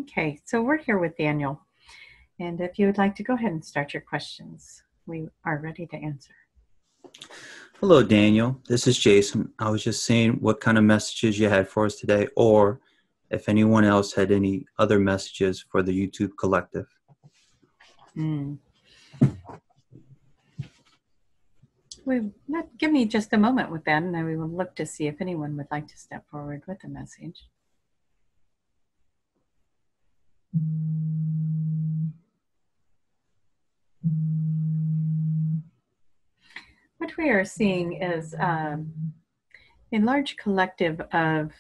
Okay, so we're here with Daniel. And if you would like to go ahead and start your questions, we are ready to answer. Hello, Daniel. This is Jason. I was just seeing what kind of messages you had for us today, or if anyone else had any other messages for the YouTube collective. Give me just a moment with that, and then we will look to see if anyone would like to step forward with a message. What we are seeing is a large collective of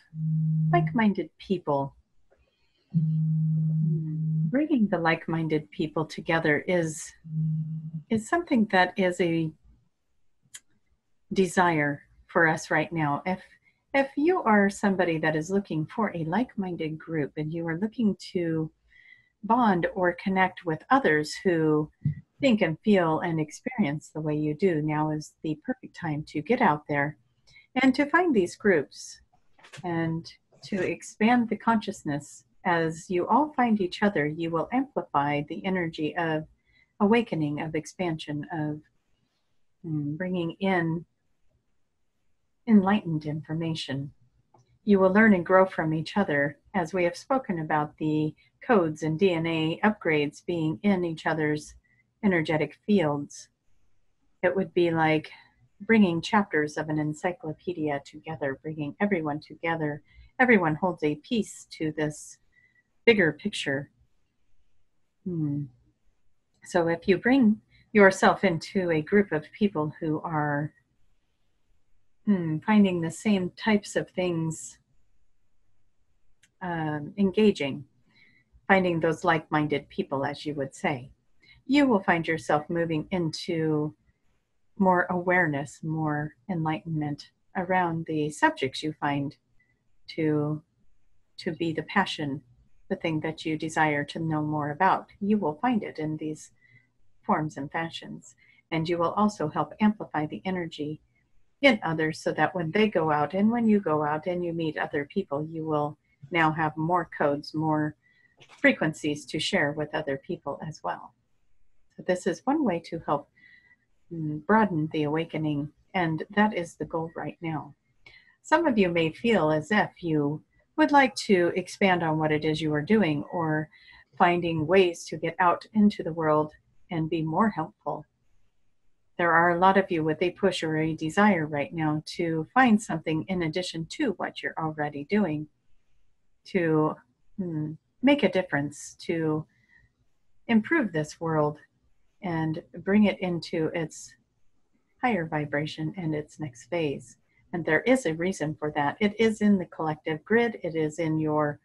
like-minded people. Bringing the like-minded people together is something that is a desire for us right now. If you are somebody that is looking for a like-minded group and you are looking to bond or connect with others who think and feel and experience the way you do, now is the perfect time to get out there and to find these groups and to expand the consciousness. As you all find each other, you will amplify the energy of awakening, of expansion, of bringing in enlightened information. You will learn and grow from each other, as we have spoken about the codes and DNA upgrades being in each other's energetic fields. It would be like bringing chapters of an encyclopedia together, bringing everyone together. Everyone holds a piece to this bigger picture. So if you bring yourself into a group of people who are finding the same types of things engaging, finding those like-minded people, as you would say, you will find yourself moving into more awareness, more enlightenment around the subjects you find to be the passion, the thing that you desire to know more about. You will find it in these forms and fashions, and you will also help amplify the energy in others so that when they go out and when you go out and you meet other people, you will now have more codes, more frequencies to share with other people as well. So this is one way to help broaden the awakening, and that is the goal right now. Some of you may feel as if you would like to expand on what it is you are doing, or finding ways to get out into the world and be more helpful. There are a lot of you with a push or a desire right now to find something in addition to what you're already doing, to make a difference, to improve this world and bring it into its higher vibration and its next phase. And there is a reason for that. It is in the collective grid. It is in your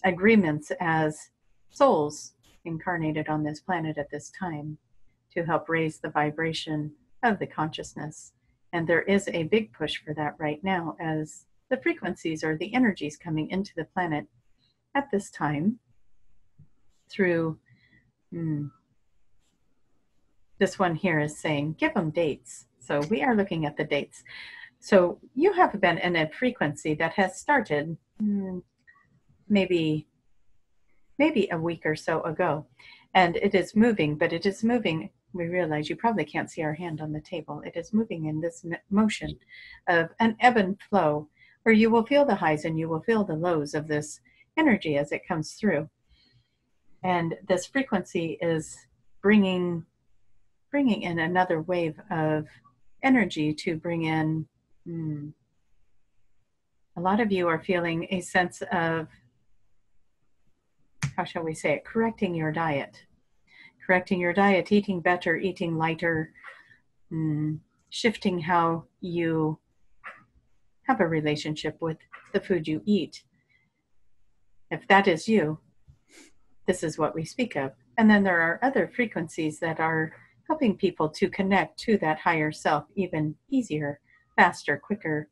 agreements as souls incarnated on this planet at this time to help raise the vibration of the consciousness. And there is a big push for that right now, as the frequencies or the energies coming into the planet at this time through this one here is saying, give them dates. So we are looking at the dates. So you have been in a frequency that has started maybe a week or so ago, and it is moving, but it is moving. We realize you probably can't see our hand on the table. It is moving in this motion of an ebb and flow, where you will feel the highs and you will feel the lows of this energy as it comes through. And this frequency is bringing in another wave of energy to bring in. A lot of you are feeling a sense of, how shall we say it, correcting your diet, eating better, eating lighter, shifting how you have a relationship with the food you eat. If that is you, this is what we speak of. And then there are other frequencies that are helping people to connect to that higher self even easier, faster, quicker.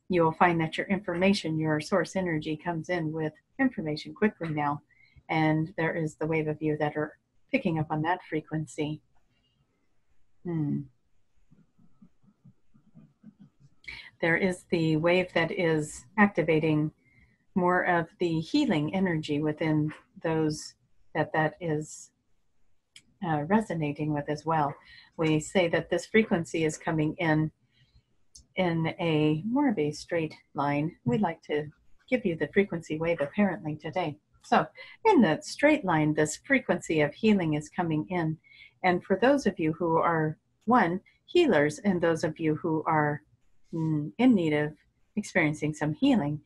You will find that your information, your source energy comes in with information quickly now. And there is the wave of you that are picking up on that frequency. There is the wave that is activating more of the healing energy within those that is resonating with as well. We say that this frequency is coming in a more of a straight line. We'd like to give you the frequency wave apparently today. So in the straight line, this frequency of healing is coming in. And for those of you who are, one, healers, and those of you who are in need of experiencing some healing,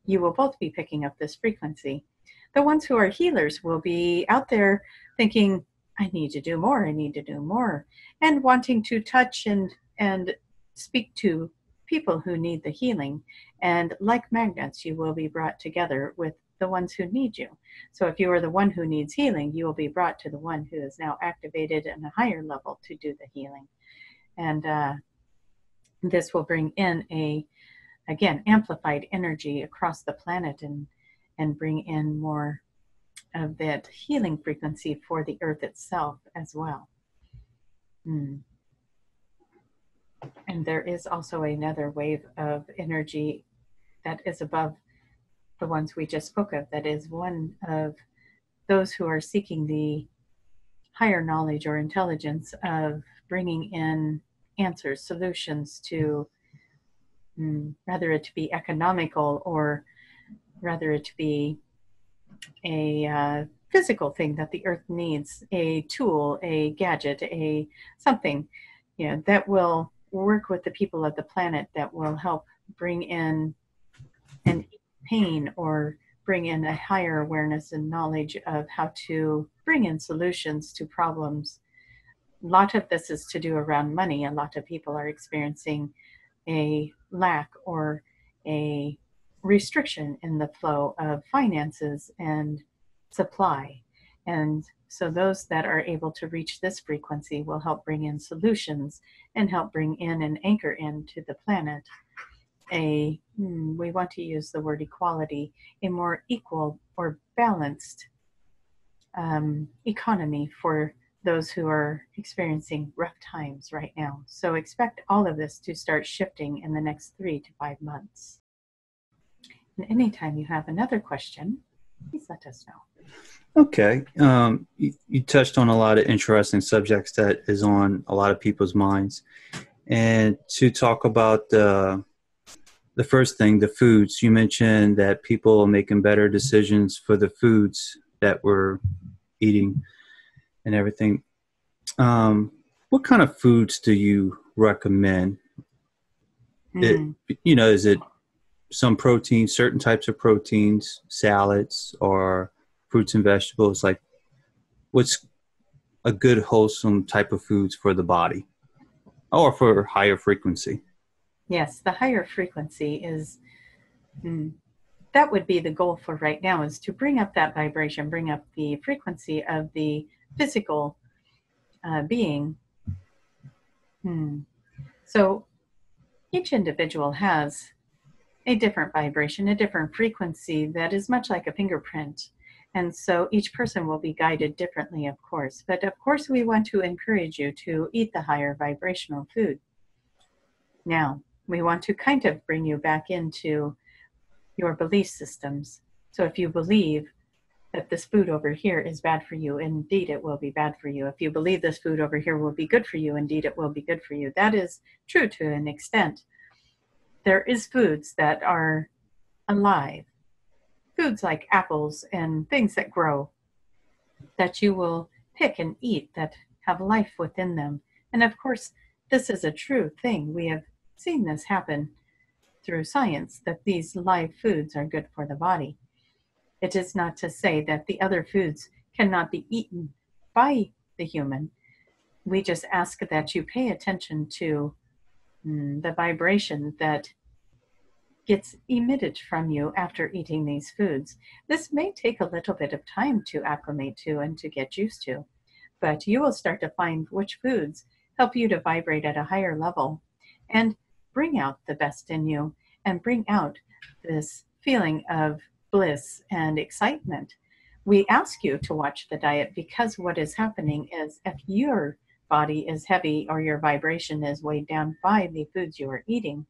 you will both be picking up this frequency. The ones who are healers will be out there thinking, I need to do more, I need to do more, and wanting to touch and speak to people who need the healing. And like magnets, you will be brought together with the ones who need you. So if you are the one who needs healing, you will be brought to the one who is now activated in a higher level to do the healing. And this will bring in again, amplified energy across the planet and bring in more of that healing frequency for the earth itself as well. And there is also another wave of energy that is above the ones we just spoke of, that is one of those who are seeking the higher knowledge or intelligence of bringing in answers, solutions to rather it to be economical or rather it to be a physical thing that the earth needs, a tool, a gadget, a something, that will work with the people of the planet, that will help bring in an pain or bring in a higher awareness and knowledge of how to bring in solutions to problems. A lot of this is to do around money. A lot of people are experiencing a lack or a restriction in the flow of finances and supply. And so those that are able to reach this frequency will help bring in solutions and help bring in and anchor into the planet we want to use the word equality, a more equal or balanced economy for those who are experiencing rough times right now. So expect all of this to start shifting in the next 3 to 5 months. And anytime you have another question, please let us know. Okay. You touched on a lot of interesting subjects that is on a lot of people's minds. And to talk about the first thing, the foods, you mentioned that people are making better decisions for the foods that we're eating and everything. What kind of foods do you recommend? Is it some protein, certain types of proteins, salads, or fruits and vegetables? Like, what's a good, wholesome type of foods for the body or for higher frequency? Yes, the higher frequency is, that would be the goal for right now, is to bring up that vibration, bring up the frequency of the physical being. So each individual has a different vibration, a different frequency that is much like a fingerprint. And so each person will be guided differently, of course. But of course, we want to encourage you to eat the higher vibrational food. Now, we want to kind of bring you back into your belief systems. So if you believe that this food over here is bad for you, indeed it will be bad for you. If you believe this food over here will be good for you, indeed it will be good for you. That is true to an extent. There is foods that are alive, foods like apples and things that grow, that you will pick and eat, that have life within them. And of course, this is a true thing. We have seen this happen through science, that these live foods are good for the body. It is not to say that the other foods cannot be eaten by the human. We just ask that you pay attention to the vibration that gets emitted from you after eating these foods. This may take a little bit of time to acclimate to and to get used to, but you will start to find which foods help you to vibrate at a higher level and bring out the best in you and bring out this feeling of bliss and excitement. We ask you to watch the diet because what is happening is, if your body is heavy or your vibration is weighed down by the foods you are eating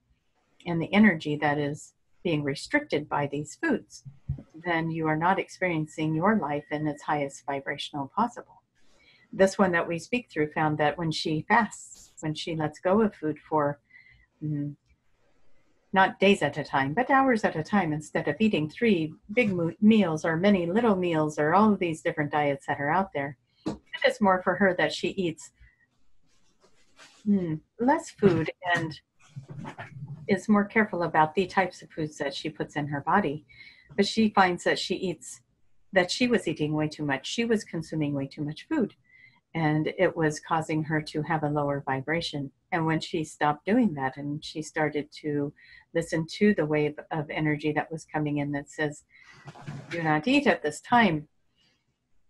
and the energy that is being restricted by these foods, then you are not experiencing your life in its highest vibrational possible. This one that we speak through found that when she fasts, when she lets go of food for not days at a time, but hours at a time, instead of eating 3 big meals or many little meals or all of these different diets that are out there, it is more for her that she eats less food and is more careful about the types of foods that she puts in her body. But she finds that she was eating way too much. She was consuming way too much food, and it was causing her to have a lower vibration. And when she stopped doing that and she started to listen to the wave of energy that was coming in that says, do not eat at this time,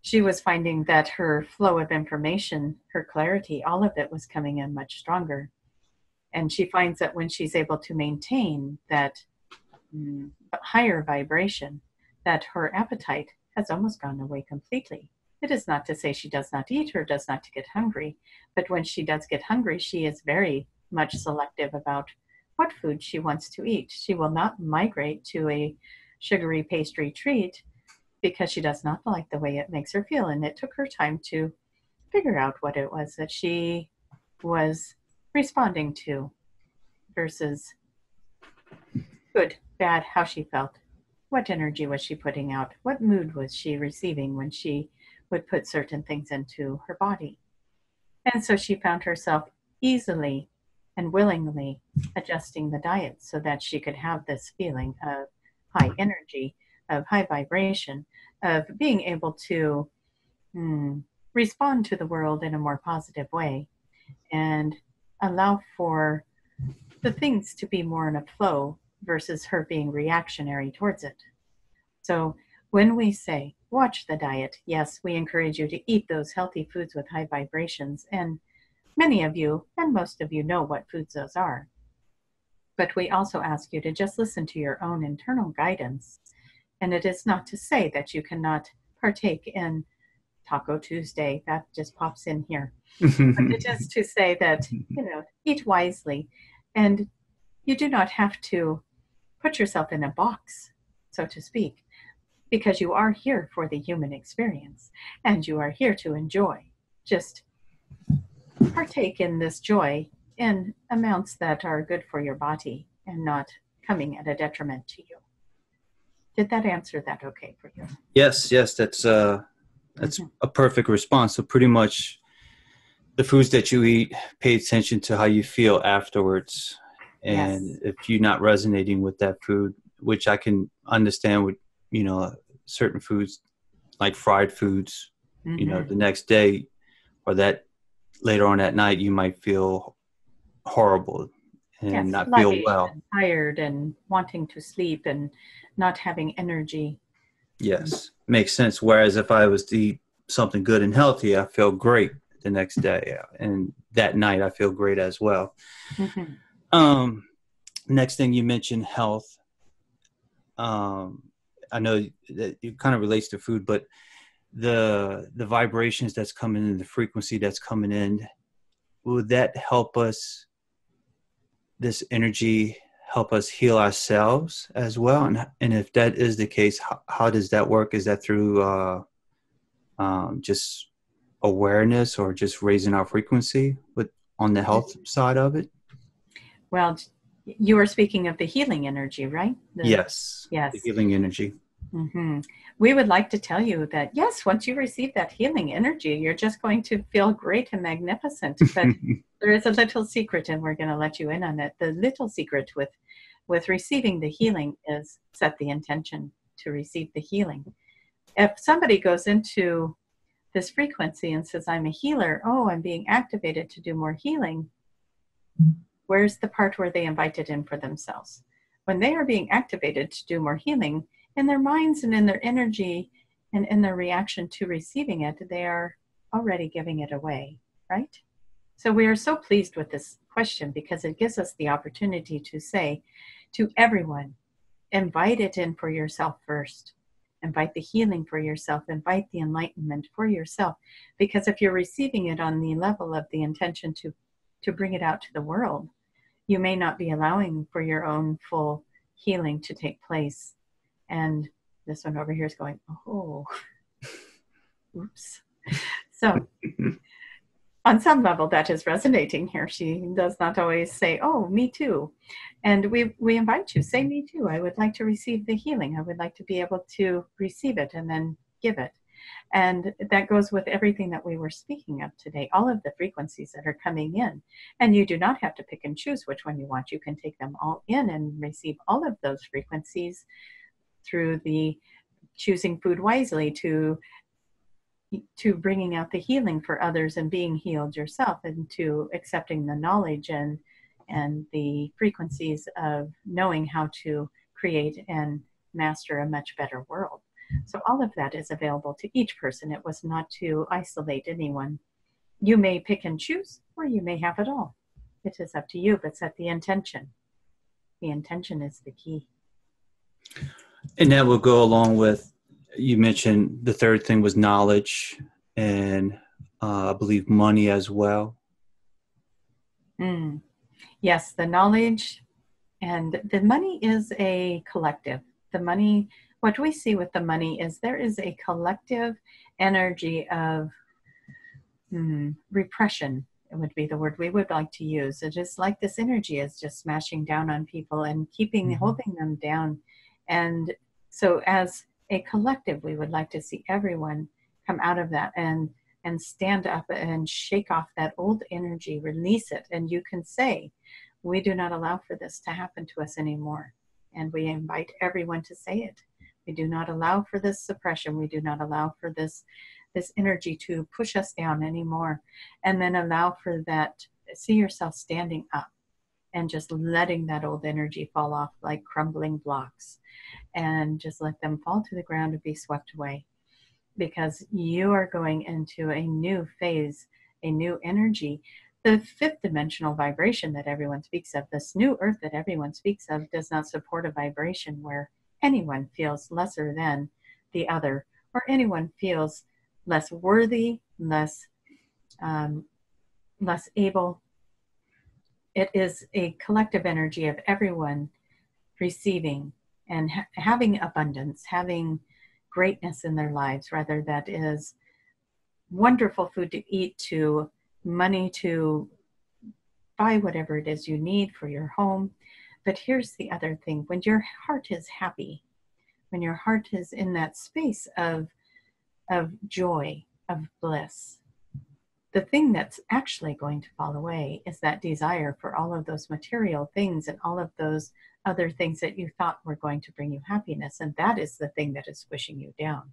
she was finding that her flow of information, her clarity, all of it was coming in much stronger. And she finds that when she's able to maintain that higher vibration, that her appetite has almost gone away completely. It is not to say she does not eat or does not get hungry, but when she does get hungry, she is very much selective about what food she wants to eat. She will not migrate to a sugary pastry treat because she does not like the way it makes her feel. And it took her time to figure out what it was that she was responding to versus good, bad, how she felt. What energy was she putting out? What mood was she receiving when she would put certain things into her body? And so she found herself easily and willingly adjusting the diet so that she could have this feeling of high energy, of high vibration, of being able to respond to the world in a more positive way and allow for the things to be more in a flow versus her being reactionary towards it. So when we say, watch the diet, yes, we encourage you to eat those healthy foods with high vibrations. And many of you and most of you know what foods those are. But we also ask you to just listen to your own internal guidance. And it is not to say that you cannot partake in Taco Tuesday. That just pops in here. But it is to say that, eat wisely. And you do not have to put yourself in a box, so to speak, because you are here for the human experience and you are here to enjoy. Just partake in this joy in amounts that are good for your body and not coming at a detriment to you. Did that answer that okay for you? Yes, that's a perfect response. So pretty much the foods that you eat, pay attention to how you feel afterwards. And yes. If you're not resonating with that food, which I can understand with, certain foods like fried foods, the next day or that later on at night, you might feel horrible and not feel well. And tired and wanting to sleep and not having energy. Yes, makes sense. Whereas if I was to eat something good and healthy, I feel great the next day. And that night I feel great as well. Next thing you mentioned, health. I know that it kind of relates to food, but the vibrations that's coming in, the frequency that's coming in, would that help us, this energy help us heal ourselves as well? And if that is the case, how does that work? Is that through just awareness or just raising our frequency on the health side of it? Well, you were speaking of the healing energy, right? Yes. The healing energy. We would like to tell you that, yes, once you receive that healing energy, you're just going to feel great and magnificent. But there is a little secret, and we're going to let you in on it. The little secret with receiving the healing is set the intention to receive the healing. If somebody goes into this frequency and says, I'm a healer, I'm being activated to do more healing, where's the part where they invite it in for themselves? When they are being activated to do more healing, in their minds and in their energy and in their reaction to receiving it, they are already giving it away, right? So we are so pleased with this question because it gives us the opportunity to say to everyone, invite it in for yourself first. Invite the healing for yourself. Invite the enlightenment for yourself. Because if you're receiving it on the level of the intention to bring it out to the world, you may not be allowing for your own full healing to take place. And this one over here is going, oh, oops. So on some level that is resonating here. She does not always say, oh, me too. And we invite you, say me too. I would like to receive the healing. I would like to be able to receive it and then give it. And that goes with everything that we were speaking of today, all of the frequencies that are coming in. And you do not have to pick and choose which one you want. You can take them all in and receive all of those frequencies through the choosing food wisely, to bringing out the healing for others and being healed yourself, and to accepting the knowledge and the frequencies of knowing how to create and master a much better world. So all of that is available to each person. It was not to isolate anyone. You may pick and choose, or you may have it all. It is up to you, but set the intention. The intention is the key. And that will go along with, you mentioned the third thing was knowledge, and I believe money as well. Yes, the knowledge, and the money is a collective. The money, what we see with the money is there is a collective energy of repression. It would be the word we would like to use. It is like this energy is just smashing down on people and holding them down. And so as a collective, we would like to see everyone come out of that and stand up and shake off that old energy, release it. And you can say, we do not allow for this to happen to us anymore. And we invite everyone to say it. We do not allow for this suppression. We do not allow for this energy to push us down anymore. And then allow for that, see yourself standing up and just letting that old energy fall off like crumbling blocks, and just let them fall to the ground and be swept away. Because you are going into a new phase, a new energy. The fifth dimensional vibration that everyone speaks of, this new earth that everyone speaks of, does not support a vibration where anyone feels lesser than the other, or anyone feels less worthy, less able. It is a collective energy of everyone receiving and having abundance, having greatness in their lives, rather that is wonderful food to eat, to money to buy whatever it is you need for your home. But here's the other thing: when your heart is happy, when your heart is in that space of joy, of bliss, the thing that's actually going to fall away is that desire for all of those material things and all of those other things that you thought were going to bring you happiness. And that is the thing that is pushing you down.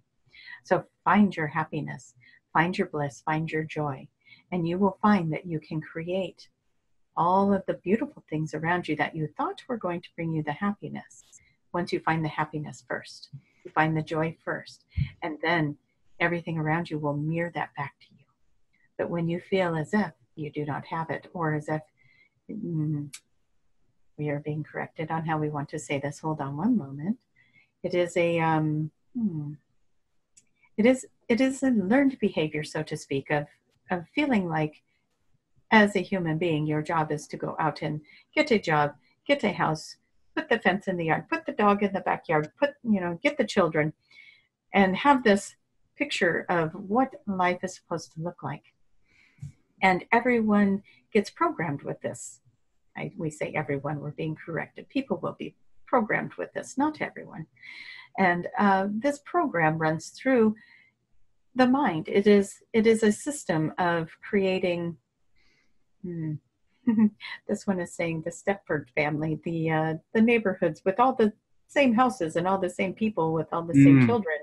So find your happiness, find your bliss, find your joy, and you will find that you can create all of the beautiful things around you that you thought were going to bring you the happiness. Once you find the happiness first, you find the joy first, and then everything around you will mirror that back to you. But when you feel as if you do not have it, or as if we are being corrected on how we want to say this. Hold on one moment. It is a it is a learned behavior, so to speak, of feeling like, as a human being, your job is to go out and get a job, get a house, put the fence in the yard, put the dog in the backyard, get the children, and have this picture of what life is supposed to look like. And everyone gets programmed with this. We say everyone, we're being corrected. People will be programmed with this, not everyone. And this program runs through the mind. It is a system of creating, this one is saying the Stepford family, the neighborhoods with all the same houses and all the same people with all the same children.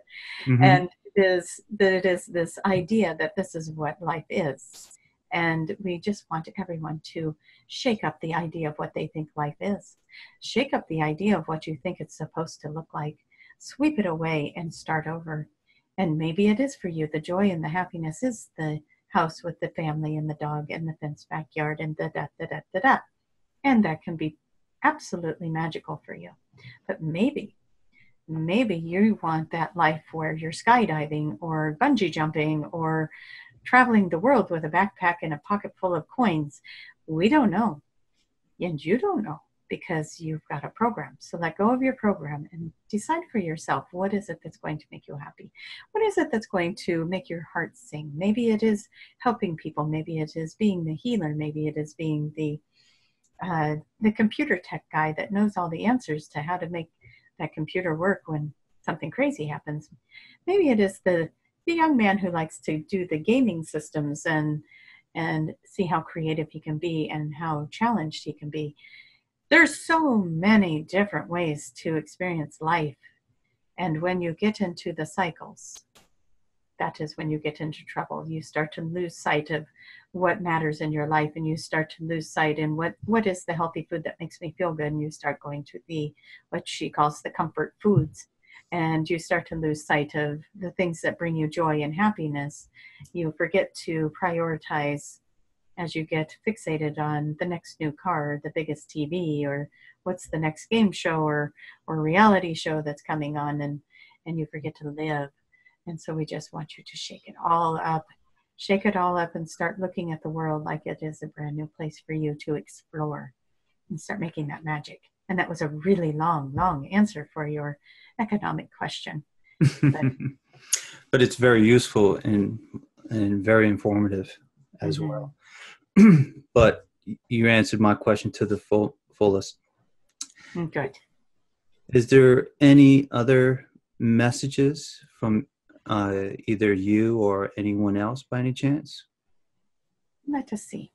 And it is this idea that this is what life is. And we just want everyone to shake up the idea of what they think life is. Shake up the idea of what you think it's supposed to look like. Sweep it away and start over. And maybe it is for you. The joy and the happiness is the house with the family and the dog and the fenced backyard and da-da-da-da-da-da. And that can be absolutely magical for you. But maybe you want that life where you're skydiving or bungee jumping or traveling the world with a backpack and a pocket full of coins. We don't know. And you don't know, because you've got a program. So let go of your program and decide for yourself, what is it that's going to make you happy? What is it that's going to make your heart sing? Maybe it is helping people. Maybe it is being the healer. Maybe it is being the computer tech guy that knows all the answers to how to make that computer work when something crazy happens. Maybe it is the young man who likes to do the gaming systems and see how creative he can be and how challenged he can be. There's so many different ways to experience life. And when you get into the cycles, that is when you get into trouble. You start to lose sight of what matters in your life, and you start to lose sight in what is the healthy food that makes me feel good, and you start going to the, what she calls the comfort foods. And you start to lose sight of the things that bring you joy and happiness. You forget to prioritize as you get fixated on the next new car, or the biggest TV, or what's the next game show or reality show that's coming on, and you forget to live. And so we just want you to shake it all up and start looking at the world like it is a brand new place for you to explore and start making that magic. And that was a really long answer for your economic question. But it's very useful and very informative as well. But you answered my question to the fullest. Good. Is there any other messages from either you or anyone else by any chance? Let us see.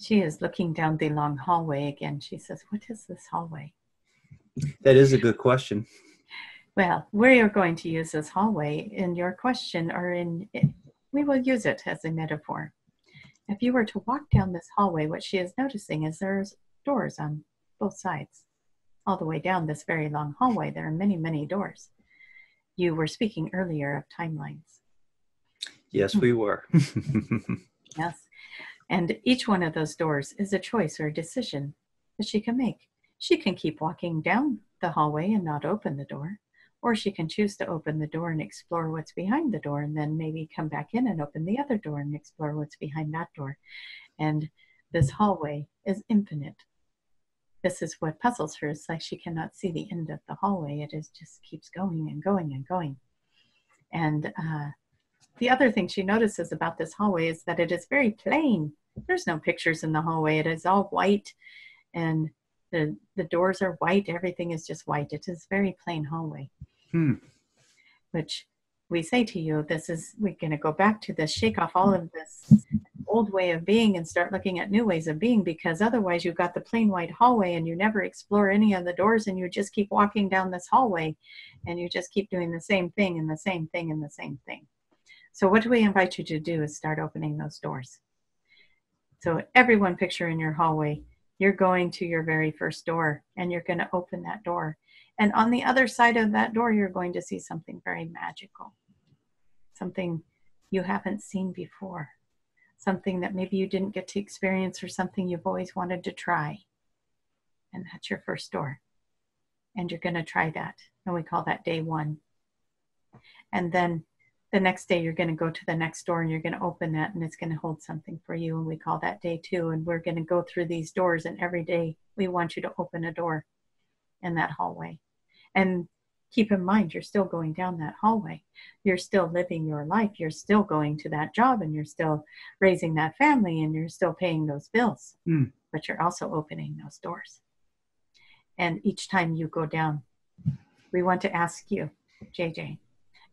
She is looking down the long hallway again. She says, what is this hallway? That is a good question. Well, we are going to use this hallway in your question, or we will use it as a metaphor. If you were to walk down this hallway, what she is noticing is there's doors on both sides. All the way down this very long hallway, there are many, many doors. You were speaking earlier of timelines. Yes, we were. Yes. And each one of those doors is a choice or a decision that she can make. She can keep walking down the hallway and not open the door, or she can choose to open the door and explore what's behind the door, and then maybe come back in and open the other door and explore what's behind that door. And this hallway is infinite. This is what puzzles her. It's like she cannot see the end of the hallway. It is just keeps going and going and going. And the other thing she notices about this hallway is that it is very plain. There's no pictures in the hallway. It is all white, and the doors are white. Everything is just white. It is a very plain hallway. Which we say to you, we're going to go back to this, shake off all of this old way of being and start looking at new ways of being, because otherwise you've got the plain white hallway and you never explore any of the doors, and you just keep walking down this hallway and you just keep doing the same thing and the same thing and the same thing. So what we invite you to do is start opening those doors. So everyone picture in your hallway, you're going to your very first door and you're going to open that door. And on the other side of that door, you're going to see something very magical, something you haven't seen before, something that maybe you didn't get to experience, or something you've always wanted to try. And that's your first door. And you're going to try that. And we call that day one. And then the next day, you're going to go to the next door and you're going to open that, and it's going to hold something for you. And we call that day two. And we're going to go through these doors, and every day we want you to open a door in that hallway. And keep in mind, you're still going down that hallway. You're still living your life. You're still going to that job, and you're still raising that family, and you're still paying those bills. But you're also opening those doors. And each time you go down, we want to ask you, JJ,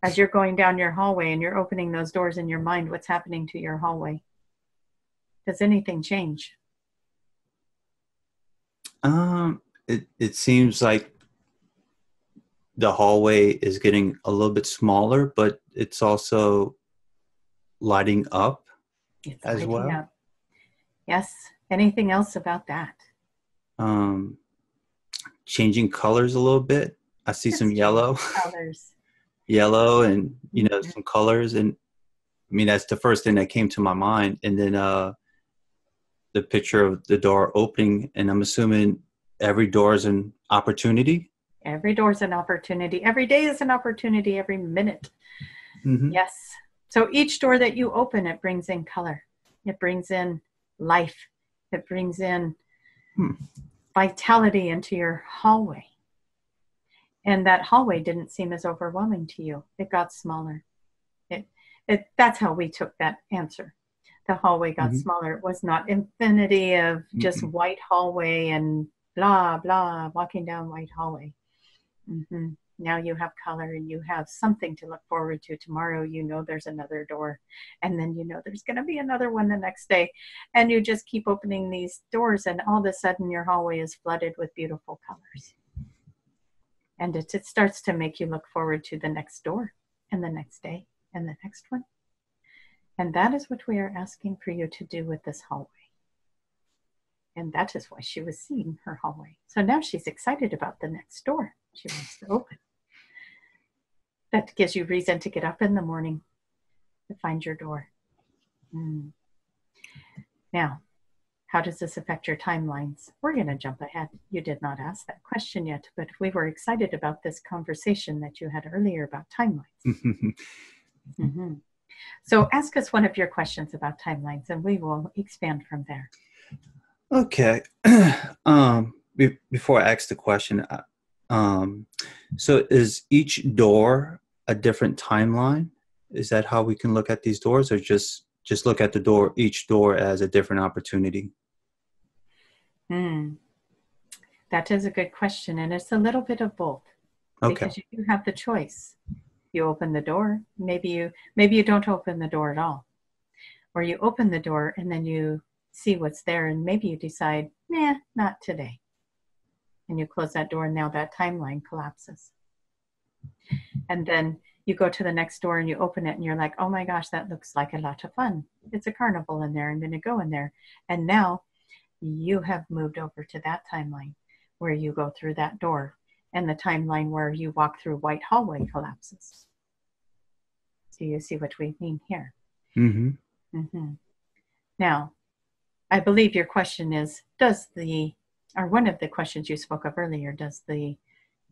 as you're going down your hallway and you're opening those doors in your mind, what's happening to your hallway? Does anything change? It seems like the hallway is getting a little bit smaller, but it's also lighting up as well. Up. Yes. Anything else about that? Changing colors a little bit. I see some yellow. Colors. Yellow and, some colors. And I mean, that's the first thing that came to my mind. And then the picture of the door opening, and I'm assuming every door is an opportunity. Every door is an opportunity. Every day is an opportunity. Every minute. Mm-hmm. Yes. So each door that you open, it brings in color. It brings in life. It brings in vitality into your hallway. And that hallway didn't seem as overwhelming to you. It got smaller. That's how we took that answer. The hallway got smaller. It was not infinity of just white hallway and blah, blah, walking down white hallway. Now you have color and you have something to look forward to. Tomorrow, you know there's another door. And then you know there's going to be another one the next day. And you just keep opening these doors, and all of a sudden your hallway is flooded with beautiful colors. And it starts to make you look forward to the next door and the next day and the next one. And that is what we are asking for you to do with this hallway. And that is why she was seeing her hallway. So now she's excited about the next door she wants to open. That gives you reason to get up in the morning to find your door. Now, how does this affect your timelines? We're going to jump ahead. You did not ask that question yet, but we were excited about this conversation that you had earlier about timelines. So ask us one of your questions about timelines, and we will expand from there. Okay. Before I ask the question, so is each door a different timeline? Is that how we can look at these doors, or just look at each door as a different opportunity? That is a good question, and it's a little bit of both. Okay. Because you have the choice. You open the door. Maybe you don't open the door at all, or you open the door and then you see what's there, and maybe you decide, nah, not today, and you close that door, and now that timeline collapses. And then you go to the next door and you open it, and you're like, oh my gosh, that looks like a lot of fun. It's a carnival in there. I'm going to go in there. And now you have moved over to that timeline where you go through that door, and the timeline where you walk through white hallway collapses. Do you see what we mean here? Now, I believe your question is, one of the questions you spoke of earlier, does the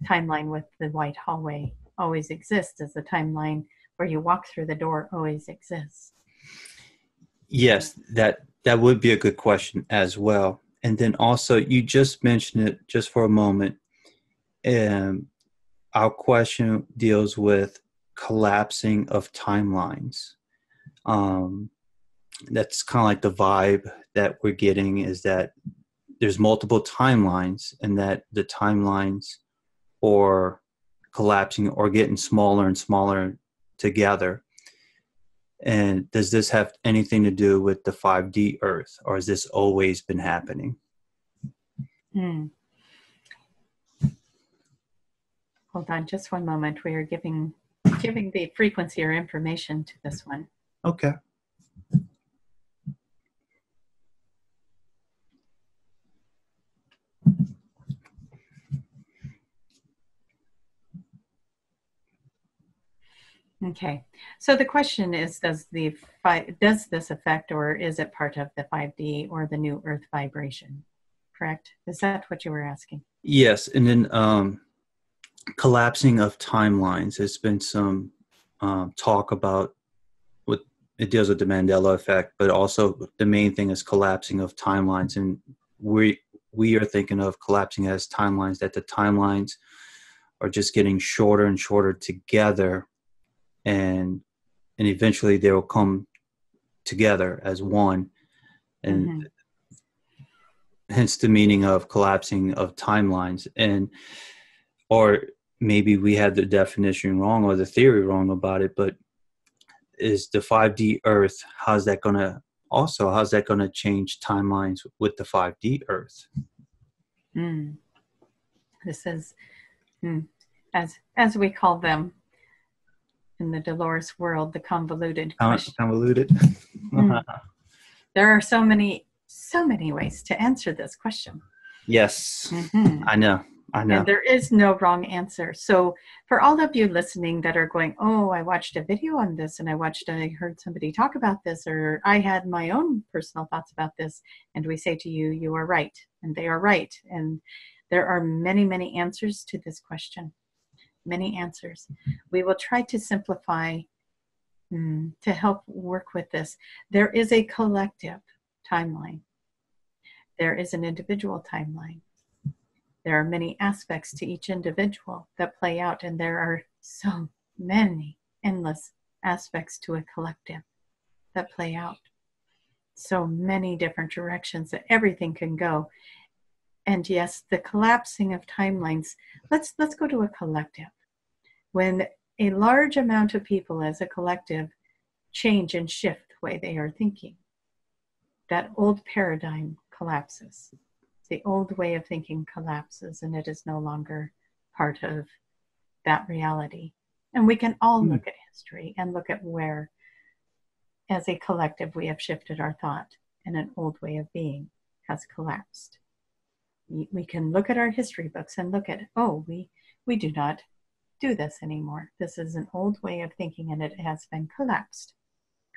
timeline with the white hallway always exist? Does the timeline where you walk through the door always exist? Yes, that would be a good question as well. And then also, you just mentioned it just for a moment. Our question deals with collapsing of timelines. That's kind of like the vibe that we're getting, is that there's multiple timelines, and that the timelines are collapsing or getting smaller and smaller together. And does this have anything to do with the 5D Earth, or has this always been happening? Hold on just one moment. We are giving the frequency or information to this one. Okay. Okay, so the question is, does this affect, or is it part of the 5D or the new Earth vibration? Correct? Is that what you were asking? Yes, and then collapsing of timelines. There's been some talk about it deals with the Mandela effect, but also the main thing is collapsing of timelines, and we are thinking of collapsing as timelines, that the timelines are just getting shorter and shorter together. And eventually they will come together as one, and hence the meaning of collapsing of timelines. Or maybe we had the definition wrong or the theory wrong about it, but is the 5D Earth, how's that going to change timelines with the 5D Earth? This is, as we call them in the Dolores world, the convoluted question. Convoluted. There are so many ways to answer this question. Yes, I know. And there is no wrong answer. So for all of you listening that are going, oh, I watched a video on this, and I heard somebody talk about this, or I had my own personal thoughts about this, and we say to you, you are right, and they are right, and There are many, many answers to this question. Many answers. We will try to simplify to help work with this. There is a collective timeline. There is an individual timeline. There are many aspects to each individual that play out, and there are so many endless aspects to a collective that play out. So many different directions that everything can go. And yes, the collapsing of timelines, let's go to a collective. When a large amount of people as a collective change and shift the way they are thinking, that old paradigm collapses. The old way of thinking collapses, and it is no longer part of that reality. And we can all look at history and look at where, as a collective, we have shifted our thought, and an old way of being has collapsed. We can look at our history books and look at, oh, we do not do this anymore. This is an old way of thinking, and it has been collapsed.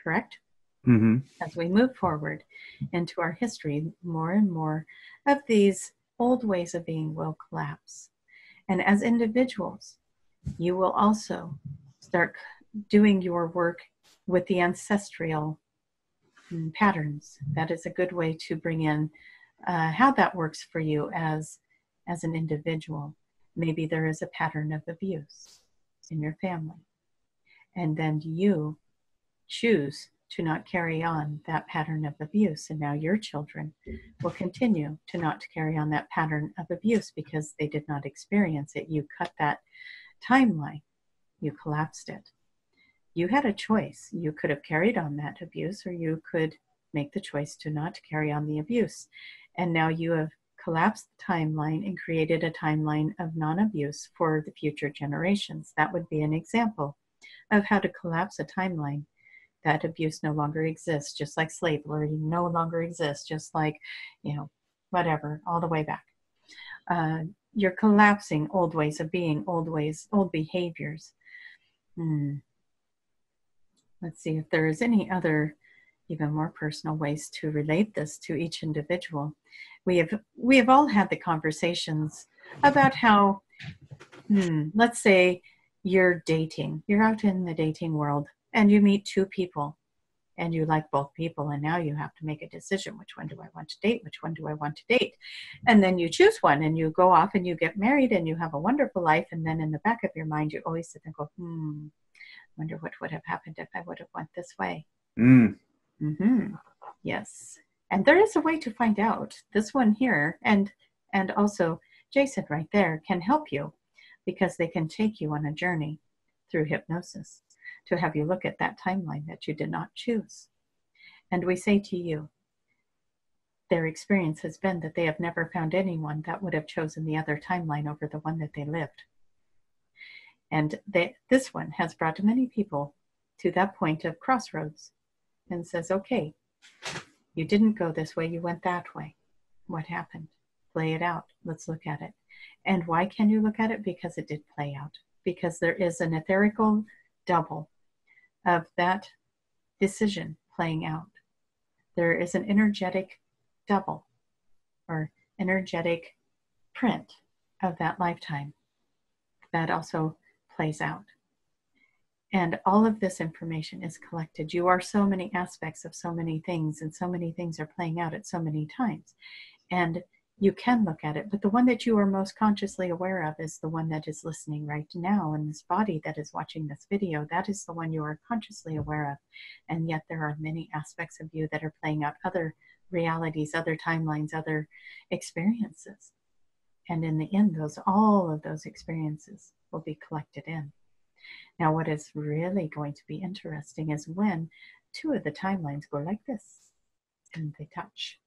Correct? Mm-hmm. As we move forward into our history, more and more of these old ways of being will collapse. And as individuals, you will also start doing your work with the ancestral patterns. That is a good way to bring in how that works for you as an individual. Maybe there is a pattern of abuse in your family, and then you choose to not carry on that pattern of abuse, and now your children will continue to not carry on that pattern of abuse because they did not experience it. You cut that timeline. You collapsed it. You had a choice. You could have carried on that abuse, or you could make the choice to not carry on the abuse. And now you have collapsed the timeline and created a timeline of non-abuse for the future generations. That would be an example of how to collapse a timeline. That abuse no longer exists, just like slavery no longer exists, just like, whatever, all the way back. You're collapsing old ways of being, old behaviors. Let's see if there is any other even more personal ways to relate this to each individual. We have all had the conversations about how, let's say you're dating, you're out in the dating world, and you meet two people, and you like both people, and now you have to make a decision. Which one do I want to date? Which one do I want to date? And then you choose one, and you go off and you get married, and you have a wonderful life. And then in the back of your mind, you always sit and go, wonder what would have happened if I would have went this way. Yes. And there is a way to find out. This one here, and also Jason right there, can help you, because they can take you on a journey through hypnosis to have you look at that timeline that you did not choose. And we say to you, their experience has been that they have never found anyone that would have chosen the other timeline over the one that they lived. And this one has brought many people to that point of crossroads and says, okay, you didn't go this way, you went that way. What happened? Play it out. Let's look at it. And why can you look at it? Because it did play out. Because there is an etherical double of that decision playing out. There is an energetic double or energetic print of that lifetime that also plays out. And all of this information is collected. You are so many aspects of so many things, and so many things are playing out at so many times. And you can look at it, but the one that you are most consciously aware of is the one that is listening right now, and this body that is watching this video. That is the one you are consciously aware of. And yet there are many aspects of you that are playing out other realities, other timelines, other experiences. And in the end, all of those experiences will be collected in. Now, what is really going to be interesting is when two of the timelines go like this and they touch.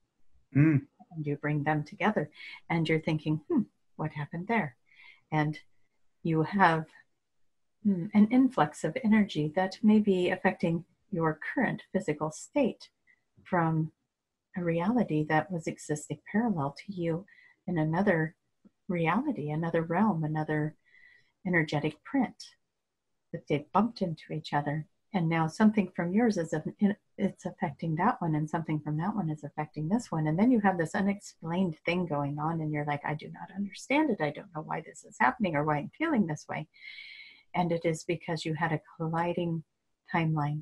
And you bring them together and you're thinking, what happened there? And you have an influx of energy that may be affecting your current physical state from a reality that was existing parallel to you in another reality, another realm, another energetic print. That they bumped into each other And now something from yours it's affecting that one, and something from that one is affecting this one. And then you have this unexplained thing going on, and you're like, I do not understand it. I don't know why this is happening or why I'm feeling this way. And it is because you had a colliding timeline.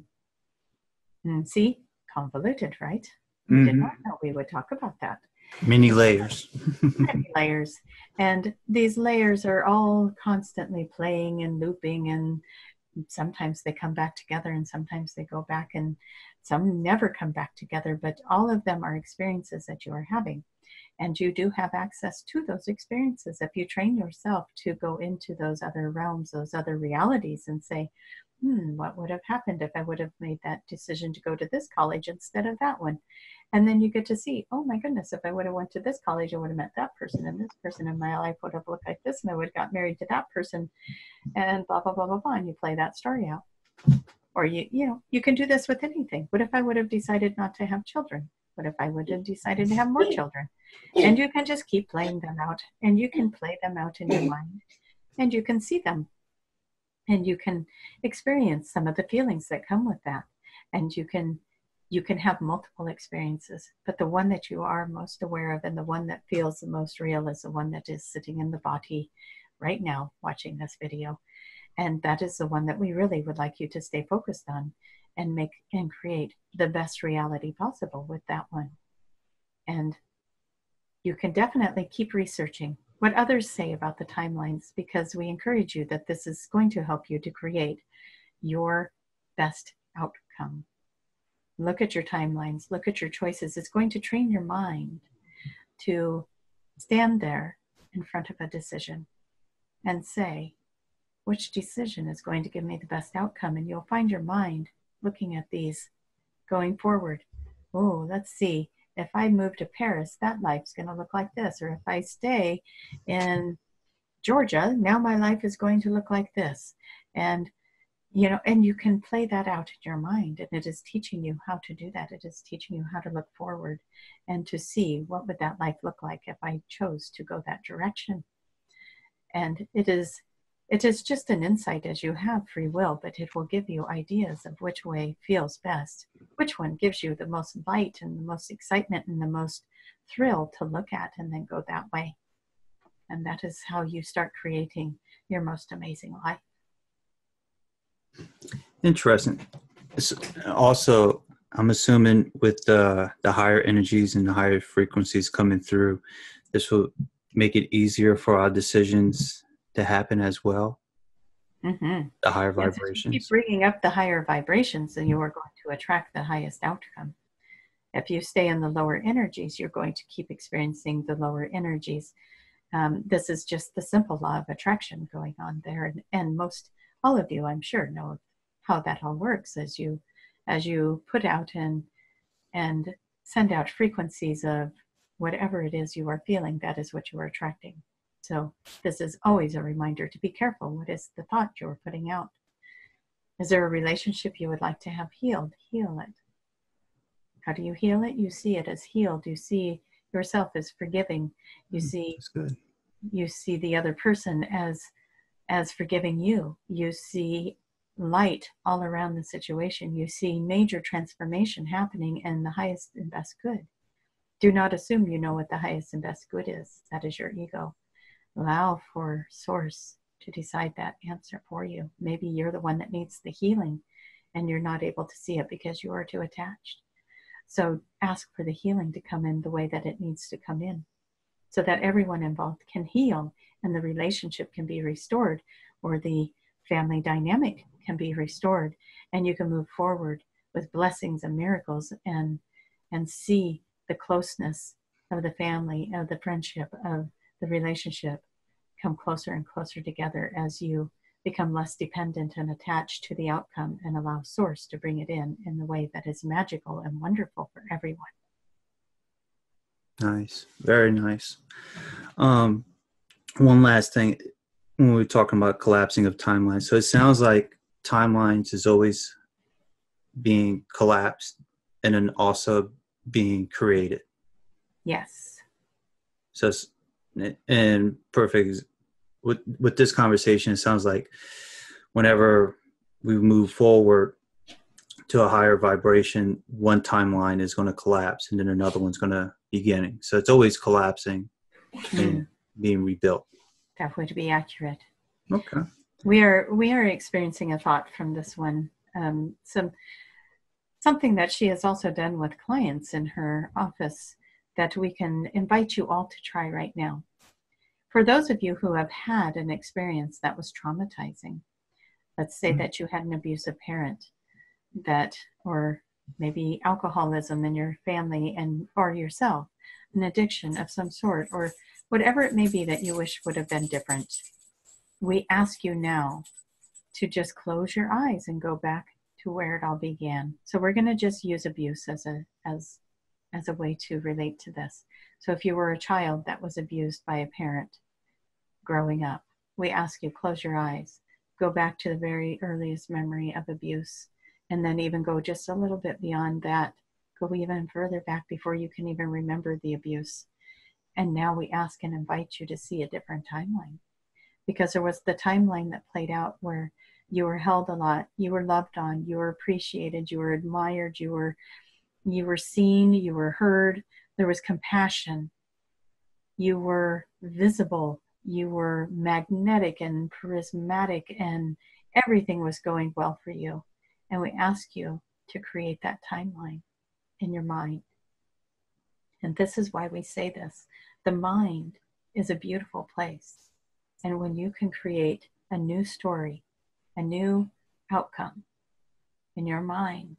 And see, convoluted, right? You did not know we would talk about that. Many layers. Many layers. And these layers are all constantly playing and looping, and sometimes they come back together and sometimes they go back, and some never come back together, but all of them are experiences that you are having. And you do have access to those experiences if you train yourself to go into those other realms, those other realities, and say, what would have happened if I would have made that decision to go to this college instead of that one? And then you get to see, oh my goodness, if I would have went to this college, I would have met that person, and this person in my life would have looked like this, and I would have got married to that person, and blah, blah, blah, blah, blah. And you play that story out. Or you can do this with anything. What if I would have decided not to have children? What if I would have decided to have more children? And you can just keep playing them out, and you can play them out in your mind, and you can see them, and you can experience some of the feelings that come with that. And you can have multiple experiences, but the one that you are most aware of and the one that feels the most real is the one that is sitting in the body right now watching this video. And that is the one that we really would like you to stay focused on and make and create the best reality possible with that one. And you can definitely keep researching what others say about the timelines, because we encourage you that this is going to help you to create your best outcome. Look at your timelines, look at your choices. It's going to train your mind to stand there in front of a decision and say, which decision is going to give me the best outcome? And you'll find your mind looking at these going forward. Oh, let's see. If I move to Paris, that life's going to look like this. Or if I stay in Georgia, now my life is going to look like this. And and you can play that out in your mind, and it is teaching you how to do that. It is teaching you how to look forward and to see what would that life look like if I chose to go that direction. And it is just an insight, as you have free will, but it will give you ideas of which way feels best, which one gives you the most light and the most excitement and the most thrill to look at, and then go that way. And that is how you start creating your most amazing life. Interesting. Also, I'm assuming with the higher energies and the higher frequencies coming through, this will make it easier for our decisions to happen as well. The higher vibrations. If you keep bringing up the higher vibrations, then you are going to attract the highest outcome. If you stay in the lower energies, you're going to keep experiencing the lower energies. This is just the simple law of attraction going on there, and all of you, I'm sure, know how that all works as you put out and send out frequencies of whatever it is you are feeling. That is what you are attracting. So this is always a reminder to be careful. What is the thought you're putting out? Is there a relationship you would like to have healed? Heal it. How do you heal it? You see it as healed. You see yourself as forgiving. You see the other person as forgiving you. You see light all around the situation. You see major transformation happening in the highest and best good. Do not assume you know what the highest and best good is. That is your ego. Allow for Source to decide that answer for you. Maybe you're the one that needs the healing and you're not able to see it because you are too attached. So ask for the healing to come in the way that it needs to come in, so that everyone involved can heal and the relationship can be restored, or the family dynamic can be restored, and you can move forward with blessings and miracles and see the closeness of the family, of the friendship, of the relationship come closer and closer together as you become less dependent and attached to the outcome and allow Source to bring it in the way that is magical and wonderful for everyone. Nice. Very nice. One last thing when we were talking about collapsing of timelines. So it sounds like timelines is always being collapsed and then also being created. Yes. So, and perfect. With this conversation, it sounds like whenever we move forward to a higher vibration, one timeline is going to collapse and then another one's going to beginning. So it's always collapsing and being rebuilt. That would be accurate. Okay. We are experiencing a thought from this one. Something that she has also done with clients in her office that we can invite you all to try right now. For those of you who have had an experience that was traumatizing, let's say that you had an abusive parent, or maybe alcoholism in your family or yourself, an addiction of some sort, or whatever it may be that you wish would have been different. We ask you now to just close your eyes and go back to where it all began. So we're going to just use abuse as a way to relate to this. So if you were a child that was abused by a parent growing up, we ask you close your eyes, go back to the very earliest memory of abuse, and then even go just a little bit beyond that. Go even further back before you can even remember the abuse. And now we ask and invite you to see a different timeline. Because there was the timeline that played out where you were held a lot, you were loved on, you were appreciated, you were admired, you were seen, you were heard, there was compassion, you were visible, you were magnetic and charismatic, and everything was going well for you. And we ask you to create that timeline in your mind. And this is why we say this. The mind is a beautiful place. And when you can create a new story, a new outcome in your mind,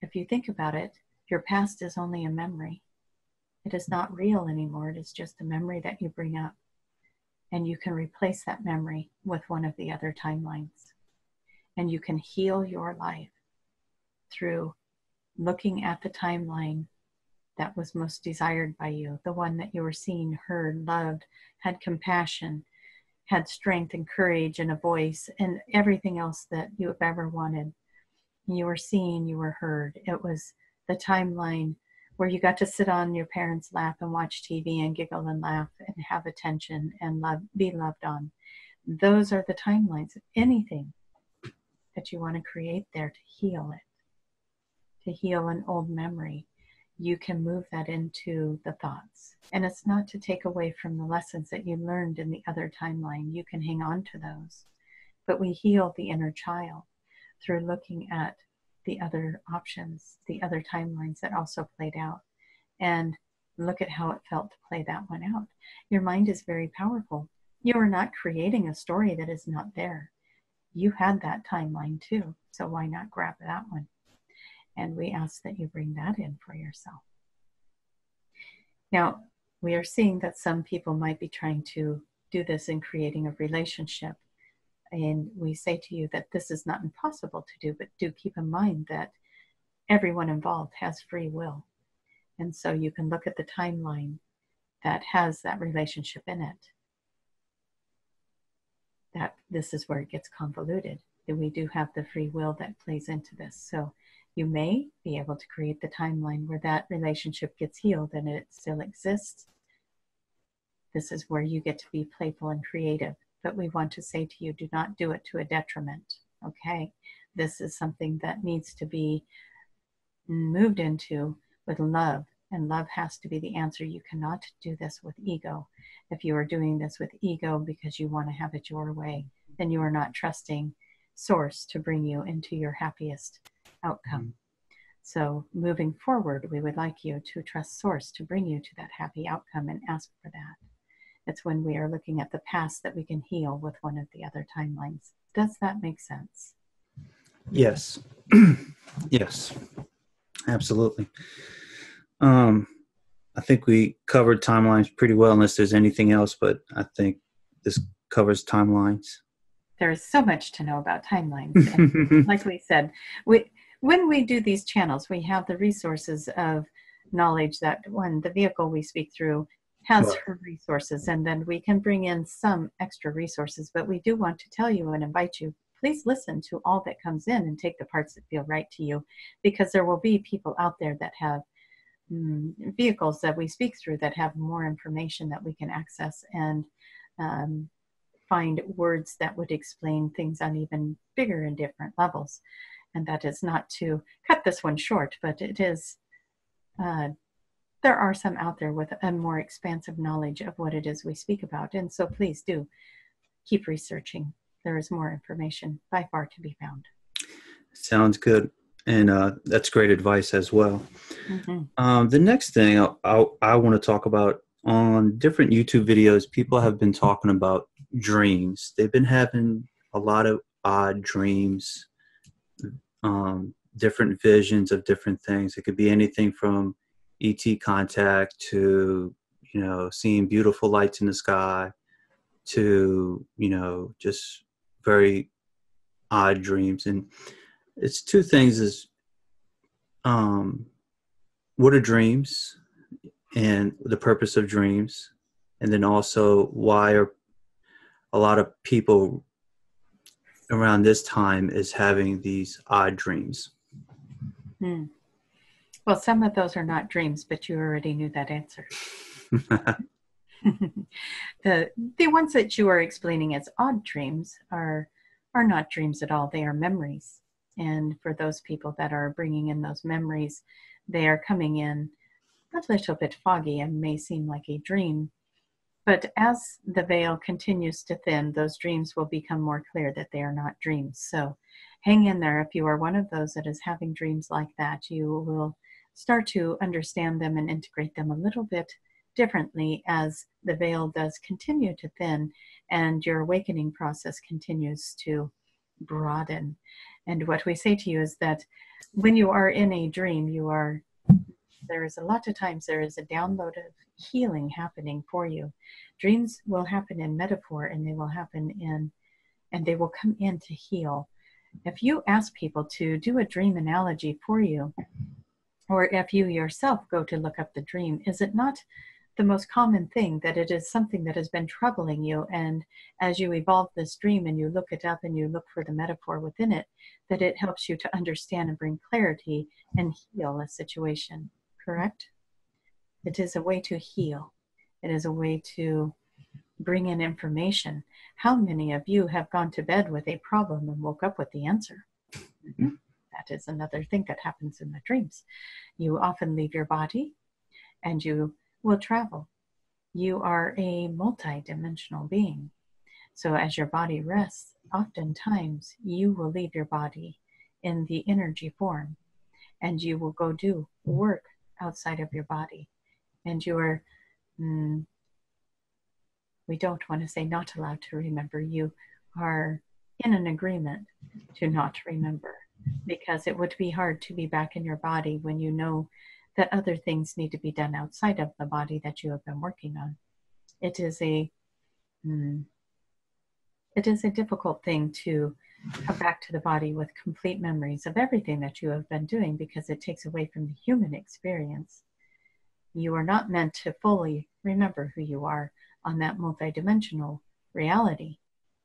if you think about it, your past is only a memory. It is not real anymore. It is just a memory that you bring up. And you can replace that memory with one of the other timelines. And you can heal your life through looking at the timeline that was most desired by you, the one that you were seen, heard, loved, had compassion, had strength and courage and a voice and everything else that you have ever wanted. You were seen, you were heard. It was the timeline where you got to sit on your parents' lap and watch TV and giggle and laugh and have attention and be loved on. Those are the timelines of anything that you want to create there to heal it, to heal an old memory. You can move that into the thoughts. And it's not to take away from the lessons that you learned in the other timeline. You can hang on to those. But we heal the inner child through looking at the other options, the other timelines that also played out, and look at how it felt to play that one out. Your mind is very powerful. You are not creating a story that is not there. You had that timeline too, so why not grab that one? And we ask that you bring that in for yourself. Now, we are seeing that some people might be trying to do this in creating a relationship. And we say to you that this is not impossible to do, but do keep in mind that everyone involved has free will. And so you can look at the timeline that has that relationship in it. That this is where it gets convoluted. That we do have the free will that plays into this. So you may be able to create the timeline where that relationship gets healed and it still exists. This is where you get to be playful and creative. But we want to say to you, do not do it to a detriment, okay? This is something that needs to be moved into with love, and love has to be the answer. You cannot do this with ego. If you are doing this with ego because you want to have it your way, then you are not trusting Source to bring you into your happiest outcome. So moving forward, we would like you to trust Source to bring you to that happy outcome and ask for that. It's when we are looking at the past that we can heal with one of the other timelines. Does that make sense? Yes. Yes, absolutely. I think we covered timelines pretty well, unless there's anything else, but I think this covers timelines. There's so much to know about timelines. And like we said, when we do these channels, we have the resources of knowledge that when the vehicle we speak through has her resources, and then we can bring in some extra resources. But we do want to tell you and invite you, please listen to all that comes in and take the parts that feel right to you, because there will be people out there that have vehicles that we speak through that have more information that we can access and find words that would explain things on even bigger and different levels. And that is not to cut this one short, but it is, there are some out there with a more expansive knowledge of what it is we speak about. And so please do keep researching. There is more information by far to be found. Sounds good. And that's great advice as well. Mm-hmm. The next thing I want to talk about, on different YouTube videos, people have been talking about dreams. They've been having a lot of odd dreams, different visions of different things. It could be anything from ET contact to, seeing beautiful lights in the sky to, just very odd dreams. And it's two things: is what are dreams and the purpose of dreams, and then also why are a lot of people around this time is having these odd dreams. Well, some of those are not dreams, but you already knew that answer. The ones that you are explaining as odd dreams are not dreams at all. They are memories. And for those people that are bringing in those memories, they are coming in a little bit foggy and may seem like a dream. But as the veil continues to thin, those dreams will become more clear that they are not dreams. So hang in there. If you are one of those that is having dreams like that, you will start to understand them and integrate them a little bit differently as the veil does continue to thin and your awakening process continues to broaden. And what we say to you is that when you are in a dream, there is a lot of times there is a download of healing happening for you. Dreams will happen in metaphor, and they will happen and they will come in to heal. If you ask people to do a dream analogy for you, or if you yourself go to look up the dream, is it not the most common thing that it is something that has been troubling you, and as you evolve this dream and you look it up and you look for the metaphor within it, that it helps you to understand and bring clarity and heal a situation, correct? It is a way to heal. It is a way to bring in information. How many of you have gone to bed with a problem and woke up with the answer? Mm-hmm. That is another thing that happens in the dreams. You often leave your body and you will travel. You are a multi-dimensional being. So as your body rests, oftentimes you will leave your body in the energy form and you will go do work outside of your body. And you are, we don't want to say not allowed to remember. You are in an agreement to not remember, because it would be hard to be back in your body when you know that other things need to be done outside of the body that you have been working on. It is a difficult thing to come back to the body with complete memories of everything that you have been doing, because it takes away from the human experience. You are not meant to fully remember who you are on that multidimensional reality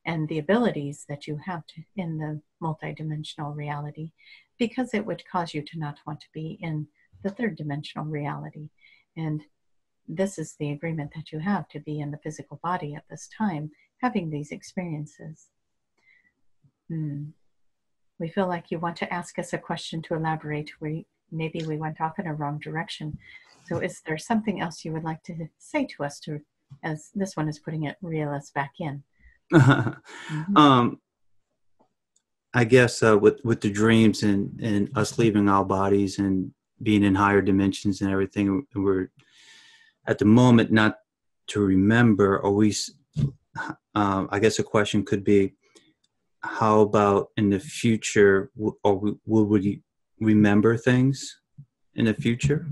and the abilities that you have in the multidimensional reality, because it would cause you to not want to be in the third dimensional reality. And this is the agreement that you have to be in the physical body at this time, having these experiences. We feel like you want to ask us a question to elaborate. Maybe we went off in a wrong direction. So is there something else you would like to say to us, to, as this one is putting it, reel us back in? I guess with the dreams and us leaving our bodies and being in higher dimensions and everything, we're at the moment not to remember. Or I guess a question could be, how about in the future? Or will we remember things in the future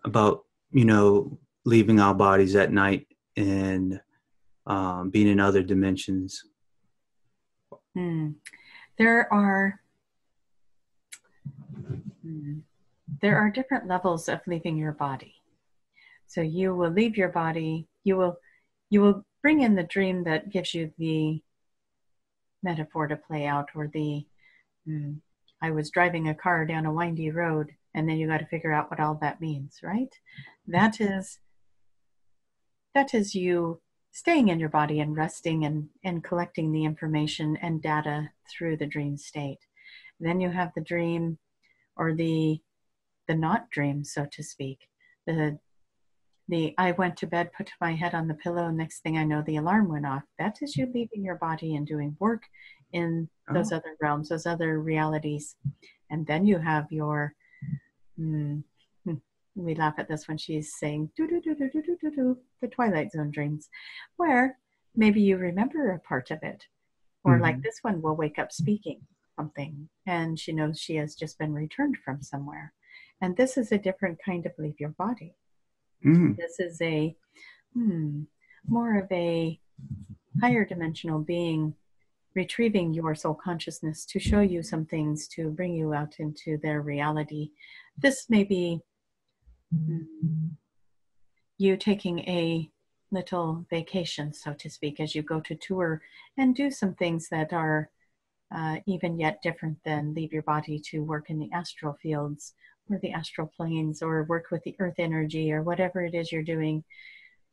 about leaving our bodies at night and being in other dimensions? There are different levels of leaving your body. So you will leave your body. You will bring in the dream that gives you the metaphor to play out, or I was driving a car down a windy road, and then you got to figure out what all that means, right? That is you staying in your body and resting and collecting the information and data through the dream state. Then you have the dream, or the not dream, so to speak. The I went to bed, put my head on the pillow, next thing I know, the alarm went off. That is you leaving your body and doing work in those other realms, those other realities. And then you have your, we laugh at this when she's saying, the Twilight Zone dreams, where maybe you remember a part of it. Or like this one will wake up speaking something, and she knows she has just been returned from somewhere. And this is a different kind of leave your body. This is a more of a higher dimensional being retrieving your soul consciousness to show you some things, to bring you out into their reality. This may be you taking a little vacation, so to speak, as you go to tour and do some things that are even yet different than leave your body to work in the astral fields or the astral planes, or work with the earth energy, or whatever it is you're doing.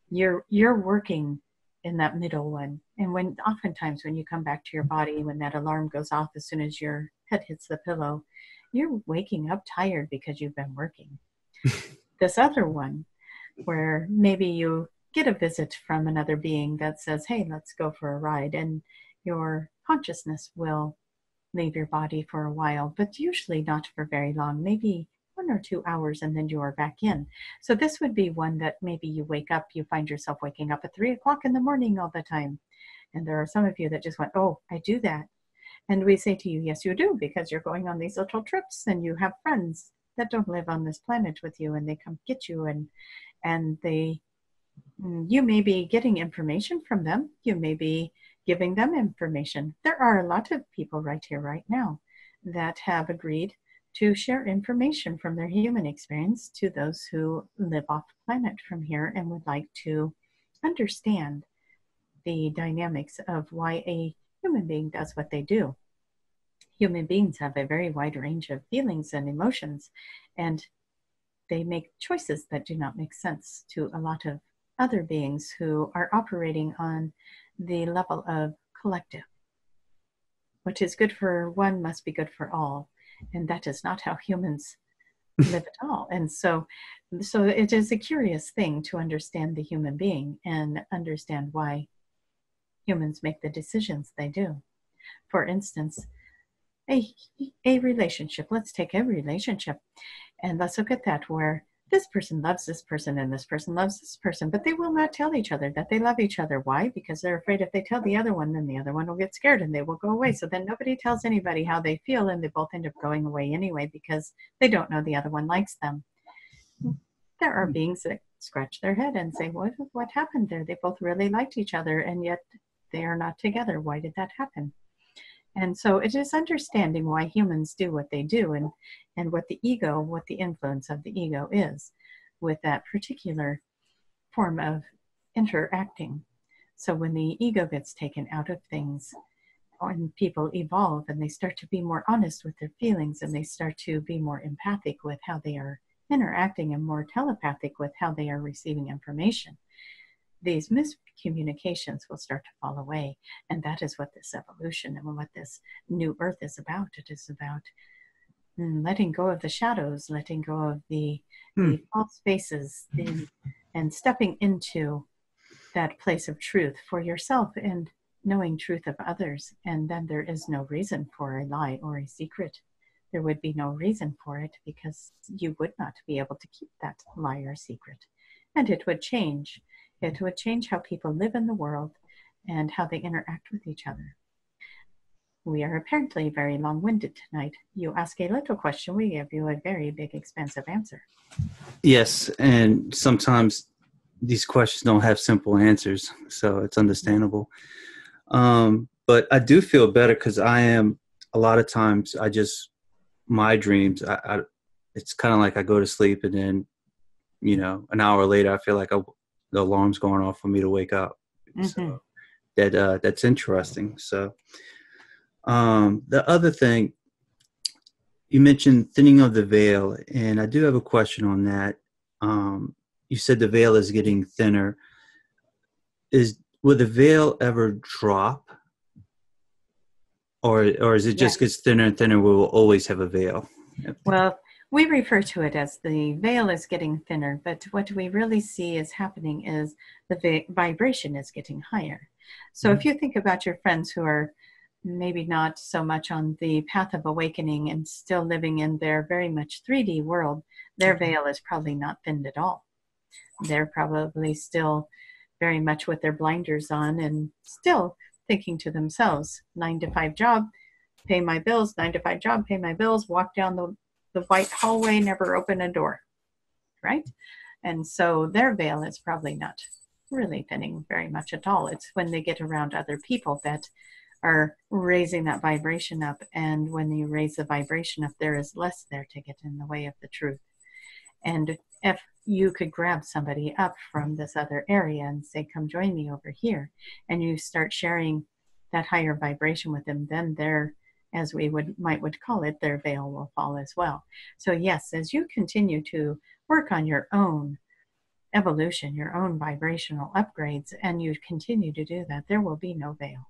You're working in that middle one. And when oftentimes when you come back to your body, when that alarm goes off as soon as your head hits the pillow, you're waking up tired because you've been working. This other one, where maybe you get a visit from another being that says, hey, let's go for a ride, and your consciousness will leave your body for a while, but usually not for very long, maybe 1 or 2 hours, and then you are back in. So this would be one that maybe you wake up, you find yourself waking up at 3 o'clock in the morning all the time. And there are some of you that just went, oh, I do that. And we say to you, yes, you do, because you're going on these little trips and you have friends that don't live on this planet with you, and they come get you, and you may be getting information from them. You may be giving them information. There are a lot of people right here, right now, that have agreed to share information from their human experience to those who live off planet from here and would like to understand the dynamics of why a human being does what they do. Human beings have a very wide range of feelings and emotions, and they make choices that do not make sense to a lot of other beings who are operating on the level of collective. What is good for one must be good for all. And that is not how humans live at all. And so it is a curious thing to understand the human being and understand why humans make the decisions they do. For instance, a relationship. Let's take a relationship and let's look at that, where this person loves this person and this person loves this person, but they will not tell each other that they love each other. Why? Because they're afraid if they tell the other one, then the other one will get scared and they will go away. So then nobody tells anybody how they feel, and they both end up going away anyway because they don't know the other one likes them. There are beings that scratch their head and say, what happened there? They both really liked each other, and yet they are not together. Why did that happen? And so it is understanding why humans do what they do, and what the ego, what the influence of the ego is with that particular form of interacting. So when the ego gets taken out of things, and people evolve and they start to be more honest with their feelings, and they start to be more empathic with how they are interacting and more telepathic with how they are receiving information, these miscommunications will start to fall away. And that is what this evolution and what this new earth is about. It is about letting go of the shadows, letting go of the false faces, and stepping into that place of truth for yourself and knowing truth of others. And then there is no reason for a lie or a secret. There would be no reason for it, because you would not be able to keep that lie or secret. And it would change. It would change how people live in the world and how they interact with each other. We are apparently very long-winded tonight. You ask a little question, we give you a very big, expansive answer. Yes, and sometimes these questions don't have simple answers, so it's understandable. But I do feel better, because a lot of times my dreams, it's kind of like I go to sleep and then, an hour later, I feel like the alarm's going off for me to wake up. So that's interesting. So the other thing, you mentioned thinning of the veil, and I do have a question on that. You said the veil is getting thinner. Will the veil ever drop? Or is it just Yes. gets thinner and thinner, we will always have a veil? Well, we refer to it as the veil is getting thinner, but what we really see is happening is the vibration is getting higher. So if you think about your friends who are maybe not so much on the path of awakening and still living in their very much 3D world, their veil is probably not thinned at all. They're probably still very much with their blinders on and still thinking to themselves, 9-to-5 job, pay my bills, 9-to-5 job, pay my bills, walk down the white hallway, never open a door, right? And so their veil is probably not really thinning very much at all. It's when they get around other people that are raising that vibration up. And when you raise the vibration up, there is less there to get in the way of the truth. And if you could grab somebody up from this other area and say, come join me over here, and you start sharing that higher vibration with them, then their, as we would call it, their veil will fall as well. So yes, as you continue to work on your own evolution, your own vibrational upgrades, and you continue to do that, there will be no veil.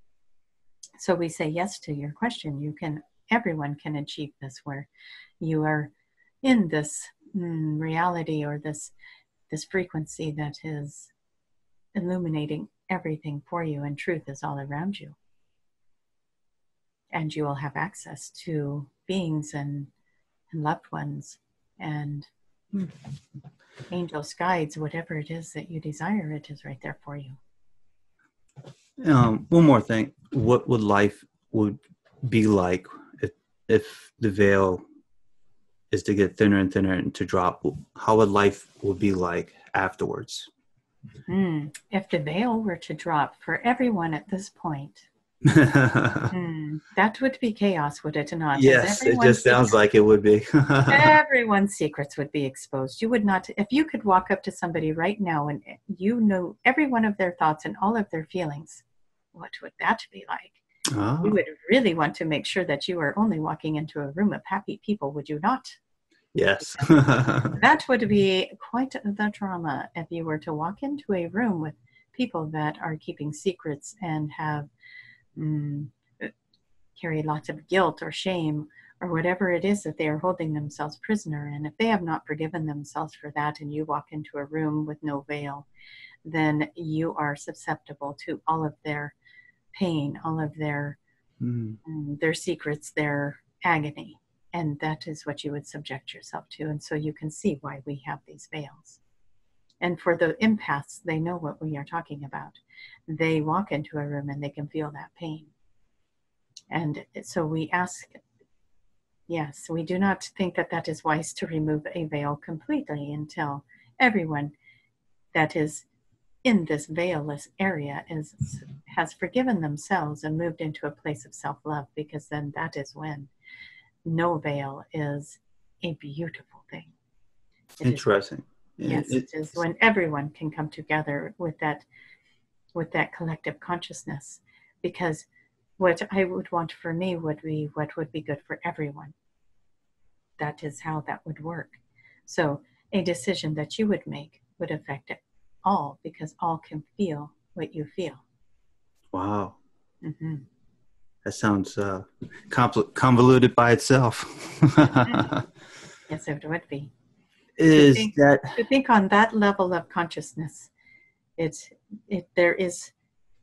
So we say yes to your question. Everyone can achieve this, where you are in this reality or this frequency that is illuminating everything for you, and truth is all around you. And you will have access to beings and loved ones and angels, guides, whatever it is that you desire, it is right there for you. One more thing. What would life would be like if the veil is to get thinner and thinner and to drop? How would life would be like afterwards? If the veil were to drop for everyone at this point, that would be chaos, would it not? Yes, it just sounds like it would be. Everyone's secrets would be exposed. You would not, if you could walk up to somebody right now and you know every one of their thoughts and all of their feelings, what would that be like? Oh. You would really want to make sure that you are only walking into a room of happy people, would you not? Yes. That would be quite the drama if you were to walk into a room with people that are keeping secrets and have carry lots of guilt or shame or whatever it is that they are holding themselves prisoner. And if they have not forgiven themselves for that, and you walk into a room with no veil, then you are susceptible to all of their pain, all of their secrets, their agony. And that is what you would subject yourself to. And so you can see why we have these veils. And for the empaths, they know what we are talking about. They walk into a room and they can feel that pain. And so we ask, yes, we do not think that that is wise to remove a veil completely until everyone that is in this veilless area has forgiven themselves and moved into a place of self-love, because then that is when no veil is a beautiful thing. Interesting. Yes, it is when everyone can come together with that collective consciousness, because what I would want for me would be what would be good for everyone. That is how that would work. So a decision that you would make would affect all, because all can feel what you feel. Wow. Mm-hmm. That sounds convoluted by itself. Yes, it would be. To think on that level of consciousness, the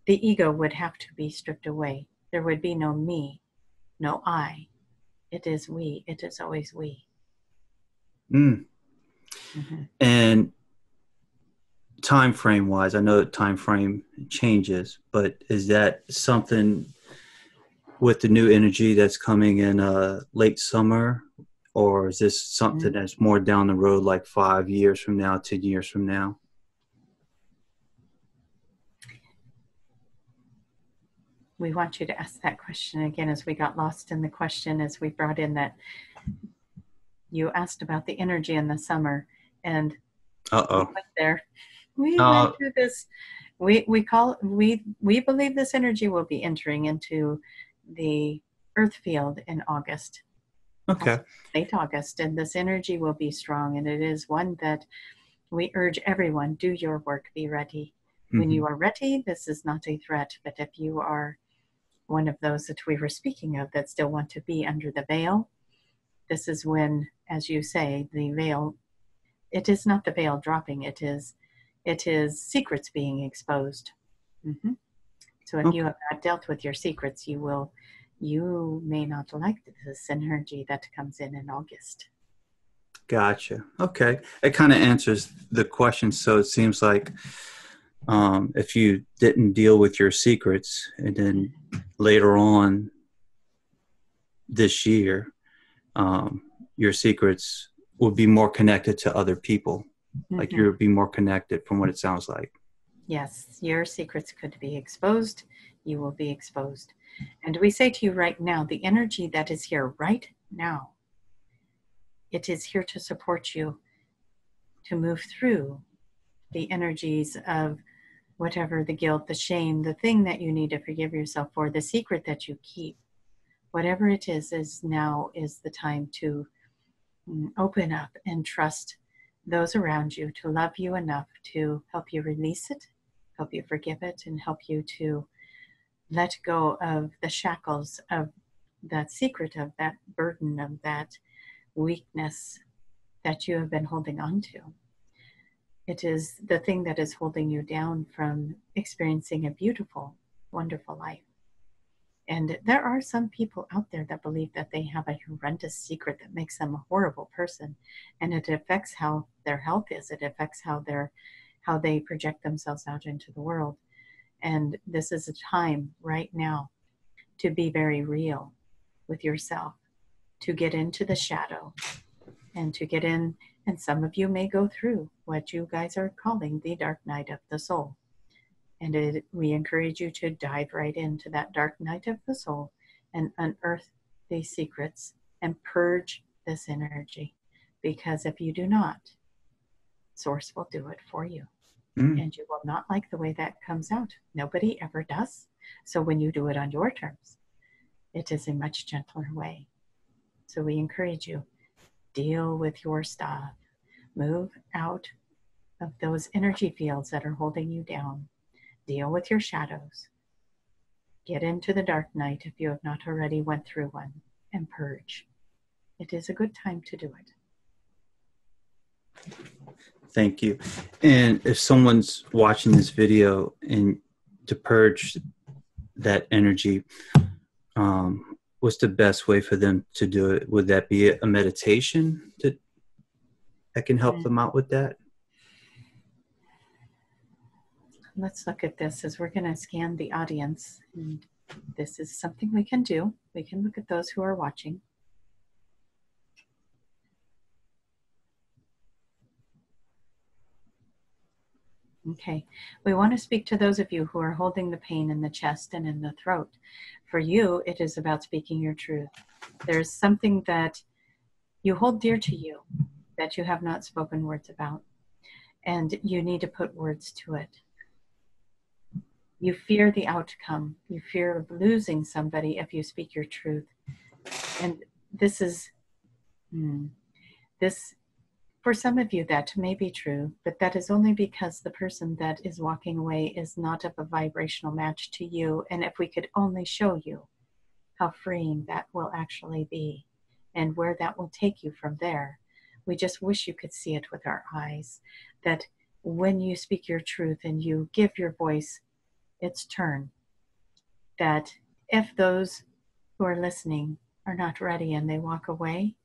ego would have to be stripped away. There would be no me, no I. It is we. It is always we. Mm-hmm. And time frame wise, I know that time frame changes, but is that something with the new energy that's coming in late summer, or is this something that's more down the road, like 5 years from now, 10 years from now? We want you to ask that question again, as we got lost in the question as we brought in that you asked about the energy in the summer, and we went there. We went to this. We believe this energy will be entering into the earth field in August. Okay. Late August, and this energy will be strong, and it is one that we urge everyone, do your work, be ready. When you are ready, this is not a threat. But if you are one of those that we were speaking of that still want to be under the veil, this is when, as you say, the veil, it is not the veil dropping, it is secrets being exposed. So if you have not dealt with your secrets, you may not like this energy that comes in August. Gotcha. Okay. It kind of answers the question. So it seems like if you didn't deal with your secrets and then later on this year, your secrets will be more connected to other people. Like you'll be more connected from what it sounds like. Yes, your secrets could be exposed. You will be exposed. And we say to you right now, the energy that is here right now, it is here to support you to move through the energies of whatever the guilt, the shame, the thing that you need to forgive yourself for, the secret that you keep. Whatever it is now is the time to open up and trust those around you to love you enough to help you release it, help you forgive it, and help you to let go of the shackles of that secret, of that burden, of that weakness that you have been holding on to. It is the thing that is holding you down from experiencing a beautiful, wonderful life. And there are some people out there that believe that they have a horrendous secret that makes them a horrible person. And it affects how their health is. It affects how they project themselves out into the world. And this is a time right now to be very real with yourself, to get into the shadow and to get in. And some of you may go through what you guys are calling the dark night of the soul. And we encourage you to dive right into that dark night of the soul and unearth these secrets and purge this energy. Because if you do not, Source will do it for you. And you will not like the way that comes out. Nobody ever does. So when you do it on your terms, it is a much gentler way. So we encourage you, deal with your stuff. Move out of those energy fields that are holding you down. Deal with your shadows. Get into the dark night if you have not already went through one, and purge. It is a good time to do it. Thank you. And if someone's watching this video and to purge that energy, what's the best way for them to do it? Would that be a meditation that can help them out with that? Let's look at this as we're going to scan the audience. And this is something we can do. We can look at those who are watching. Okay, we want to speak to those of you who are holding the pain in the chest and in the throat. For you, it is about speaking your truth. There's something that you hold dear to you that you have not spoken words about, and you need to put words to it. You fear the outcome. You fear losing somebody if you speak your truth. And this is, for some of you, that may be true, but that is only because the person that is walking away is not of a vibrational match to you. And if we could only show you how freeing that will actually be and where that will take you from there, we just wish you could see it with our eyes, that when you speak your truth and you give your voice its turn, that if those who are listening are not ready and they walk away,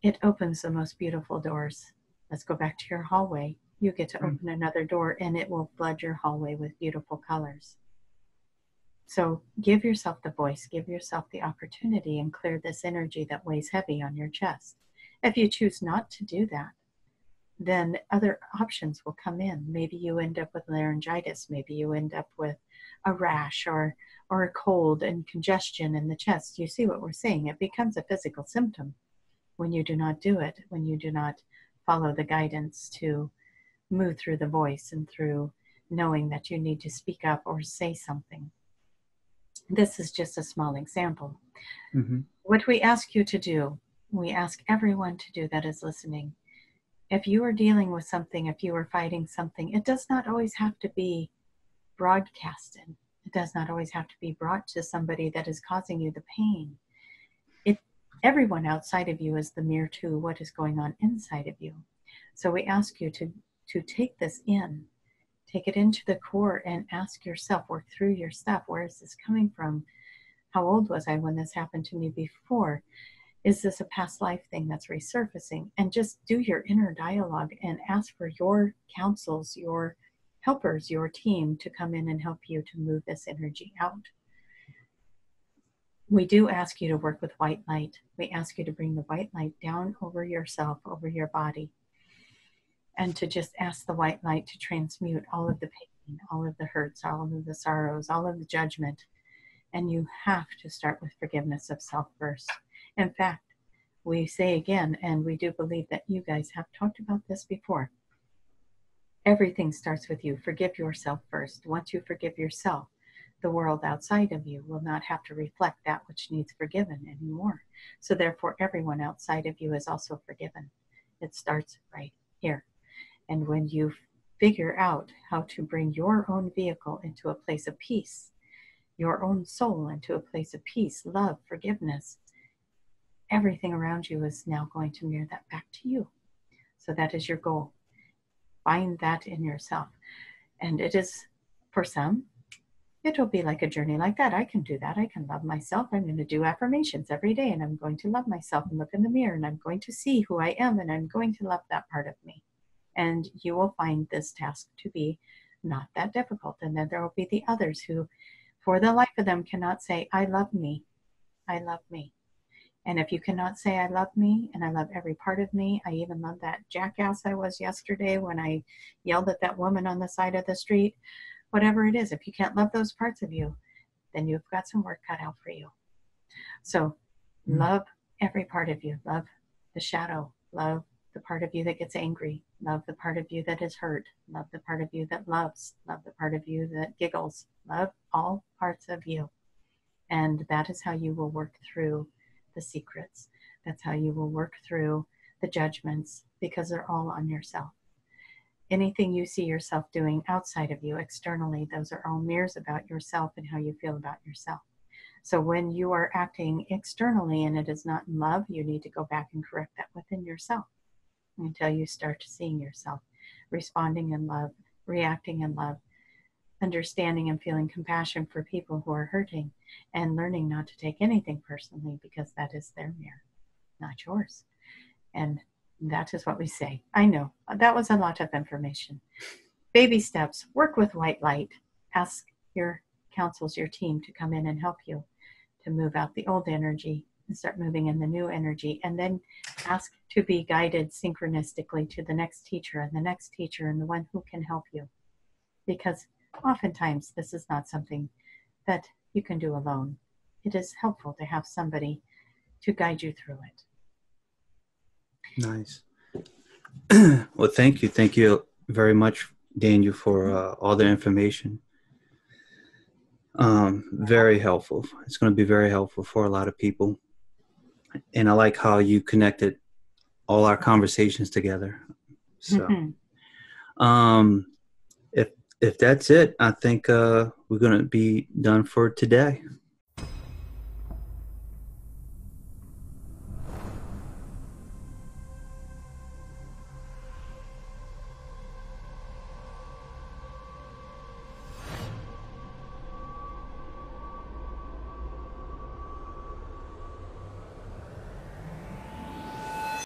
it opens the most beautiful doors. Let's go back to your hallway. You get to open another door and it will flood your hallway with beautiful colors. So give yourself the voice, give yourself the opportunity and clear this energy that weighs heavy on your chest. If you choose not to do that, then other options will come in. Maybe you end up with laryngitis. Maybe you end up with a rash or a cold and congestion in the chest. You see what we're saying? It becomes a physical symptom when you do not do it, when you do not follow the guidance to move through the voice and through knowing that you need to speak up or say something. This is just a small example. What we ask you to do, we ask everyone to do that is listening, If you are dealing with something, if you are fighting something, it does not always have to be broadcasted. It does not always have to be brought to somebody that is causing you the pain. Everyone outside of you is the mirror to what is going on inside of you. So we ask you to take this in, take it into the core and ask yourself, work through your stuff. Where is this coming from? How old was I when this happened to me before? Is this a past life thing that's resurfacing? And just do your inner dialogue and ask for your counsels, your helpers, your team to come in and help you to move this energy out. We do ask you to work with white light. We ask you to bring the white light down over yourself, over your body, and to just ask the white light to transmute all of the pain, all of the hurts, all of the sorrows, all of the judgment. And you have to start with forgiveness of self first. In fact, we say again, and we do believe that you guys have talked about this before, everything starts with you. Forgive yourself first. Once you forgive yourself, the world outside of you will not have to reflect that which needs forgiven anymore. So therefore, everyone outside of you is also forgiven. It starts right here. And when you figure out how to bring your own vehicle into a place of peace, your own soul into a place of peace, love, forgiveness, everything around you is now going to mirror that back to you. So that is your goal. Find that in yourself. And it is, for some, it'll be like a journey like that. I can do that. I can love myself. I'm going to do affirmations every day, and I'm going to love myself and look in the mirror, and I'm going to see who I am, and I'm going to love that part of me. And you will find this task to be not that difficult. And then there will be the others who, for the life of them, cannot say, I love me. I love me. And if you cannot say, I love me, and I love every part of me, I even love that jackass I was yesterday when I yelled at that woman on the side of the street, whatever it is, if you can't love those parts of you, then you've got some work cut out for you. So love every part of you. Love the shadow. Love the part of you that gets angry. Love the part of you that is hurt. Love the part of you that loves. Love the part of you that giggles. Love all parts of you. And that is how you will work through the secrets. That's how you will work through the judgments, because they're all on yourself. Anything you see yourself doing outside of you, externally, those are all mirrors about yourself and how you feel about yourself. So when you are acting externally and it is not in love, you need to go back and correct that within yourself until you start seeing yourself responding in love, reacting in love, understanding and feeling compassion for people who are hurting, and learning not to take anything personally, because that is their mirror, not yours. And that is what we say. I know that was a lot of information. Baby steps, work with white light, ask your counsels, your team to come in and help you to move out the old energy and start moving in the new energy, and then ask to be guided synchronistically to the next teacher and the next teacher and the one who can help you. Because oftentimes this is not something that you can do alone. It is helpful to have somebody to guide you through it. Nice. Well, thank you. Thank you very much, Daniel, for all the information. Very helpful. It's going to be very helpful for a lot of people. And I like how you connected all our conversations together. So, if that's it, I think we're going to be done for today.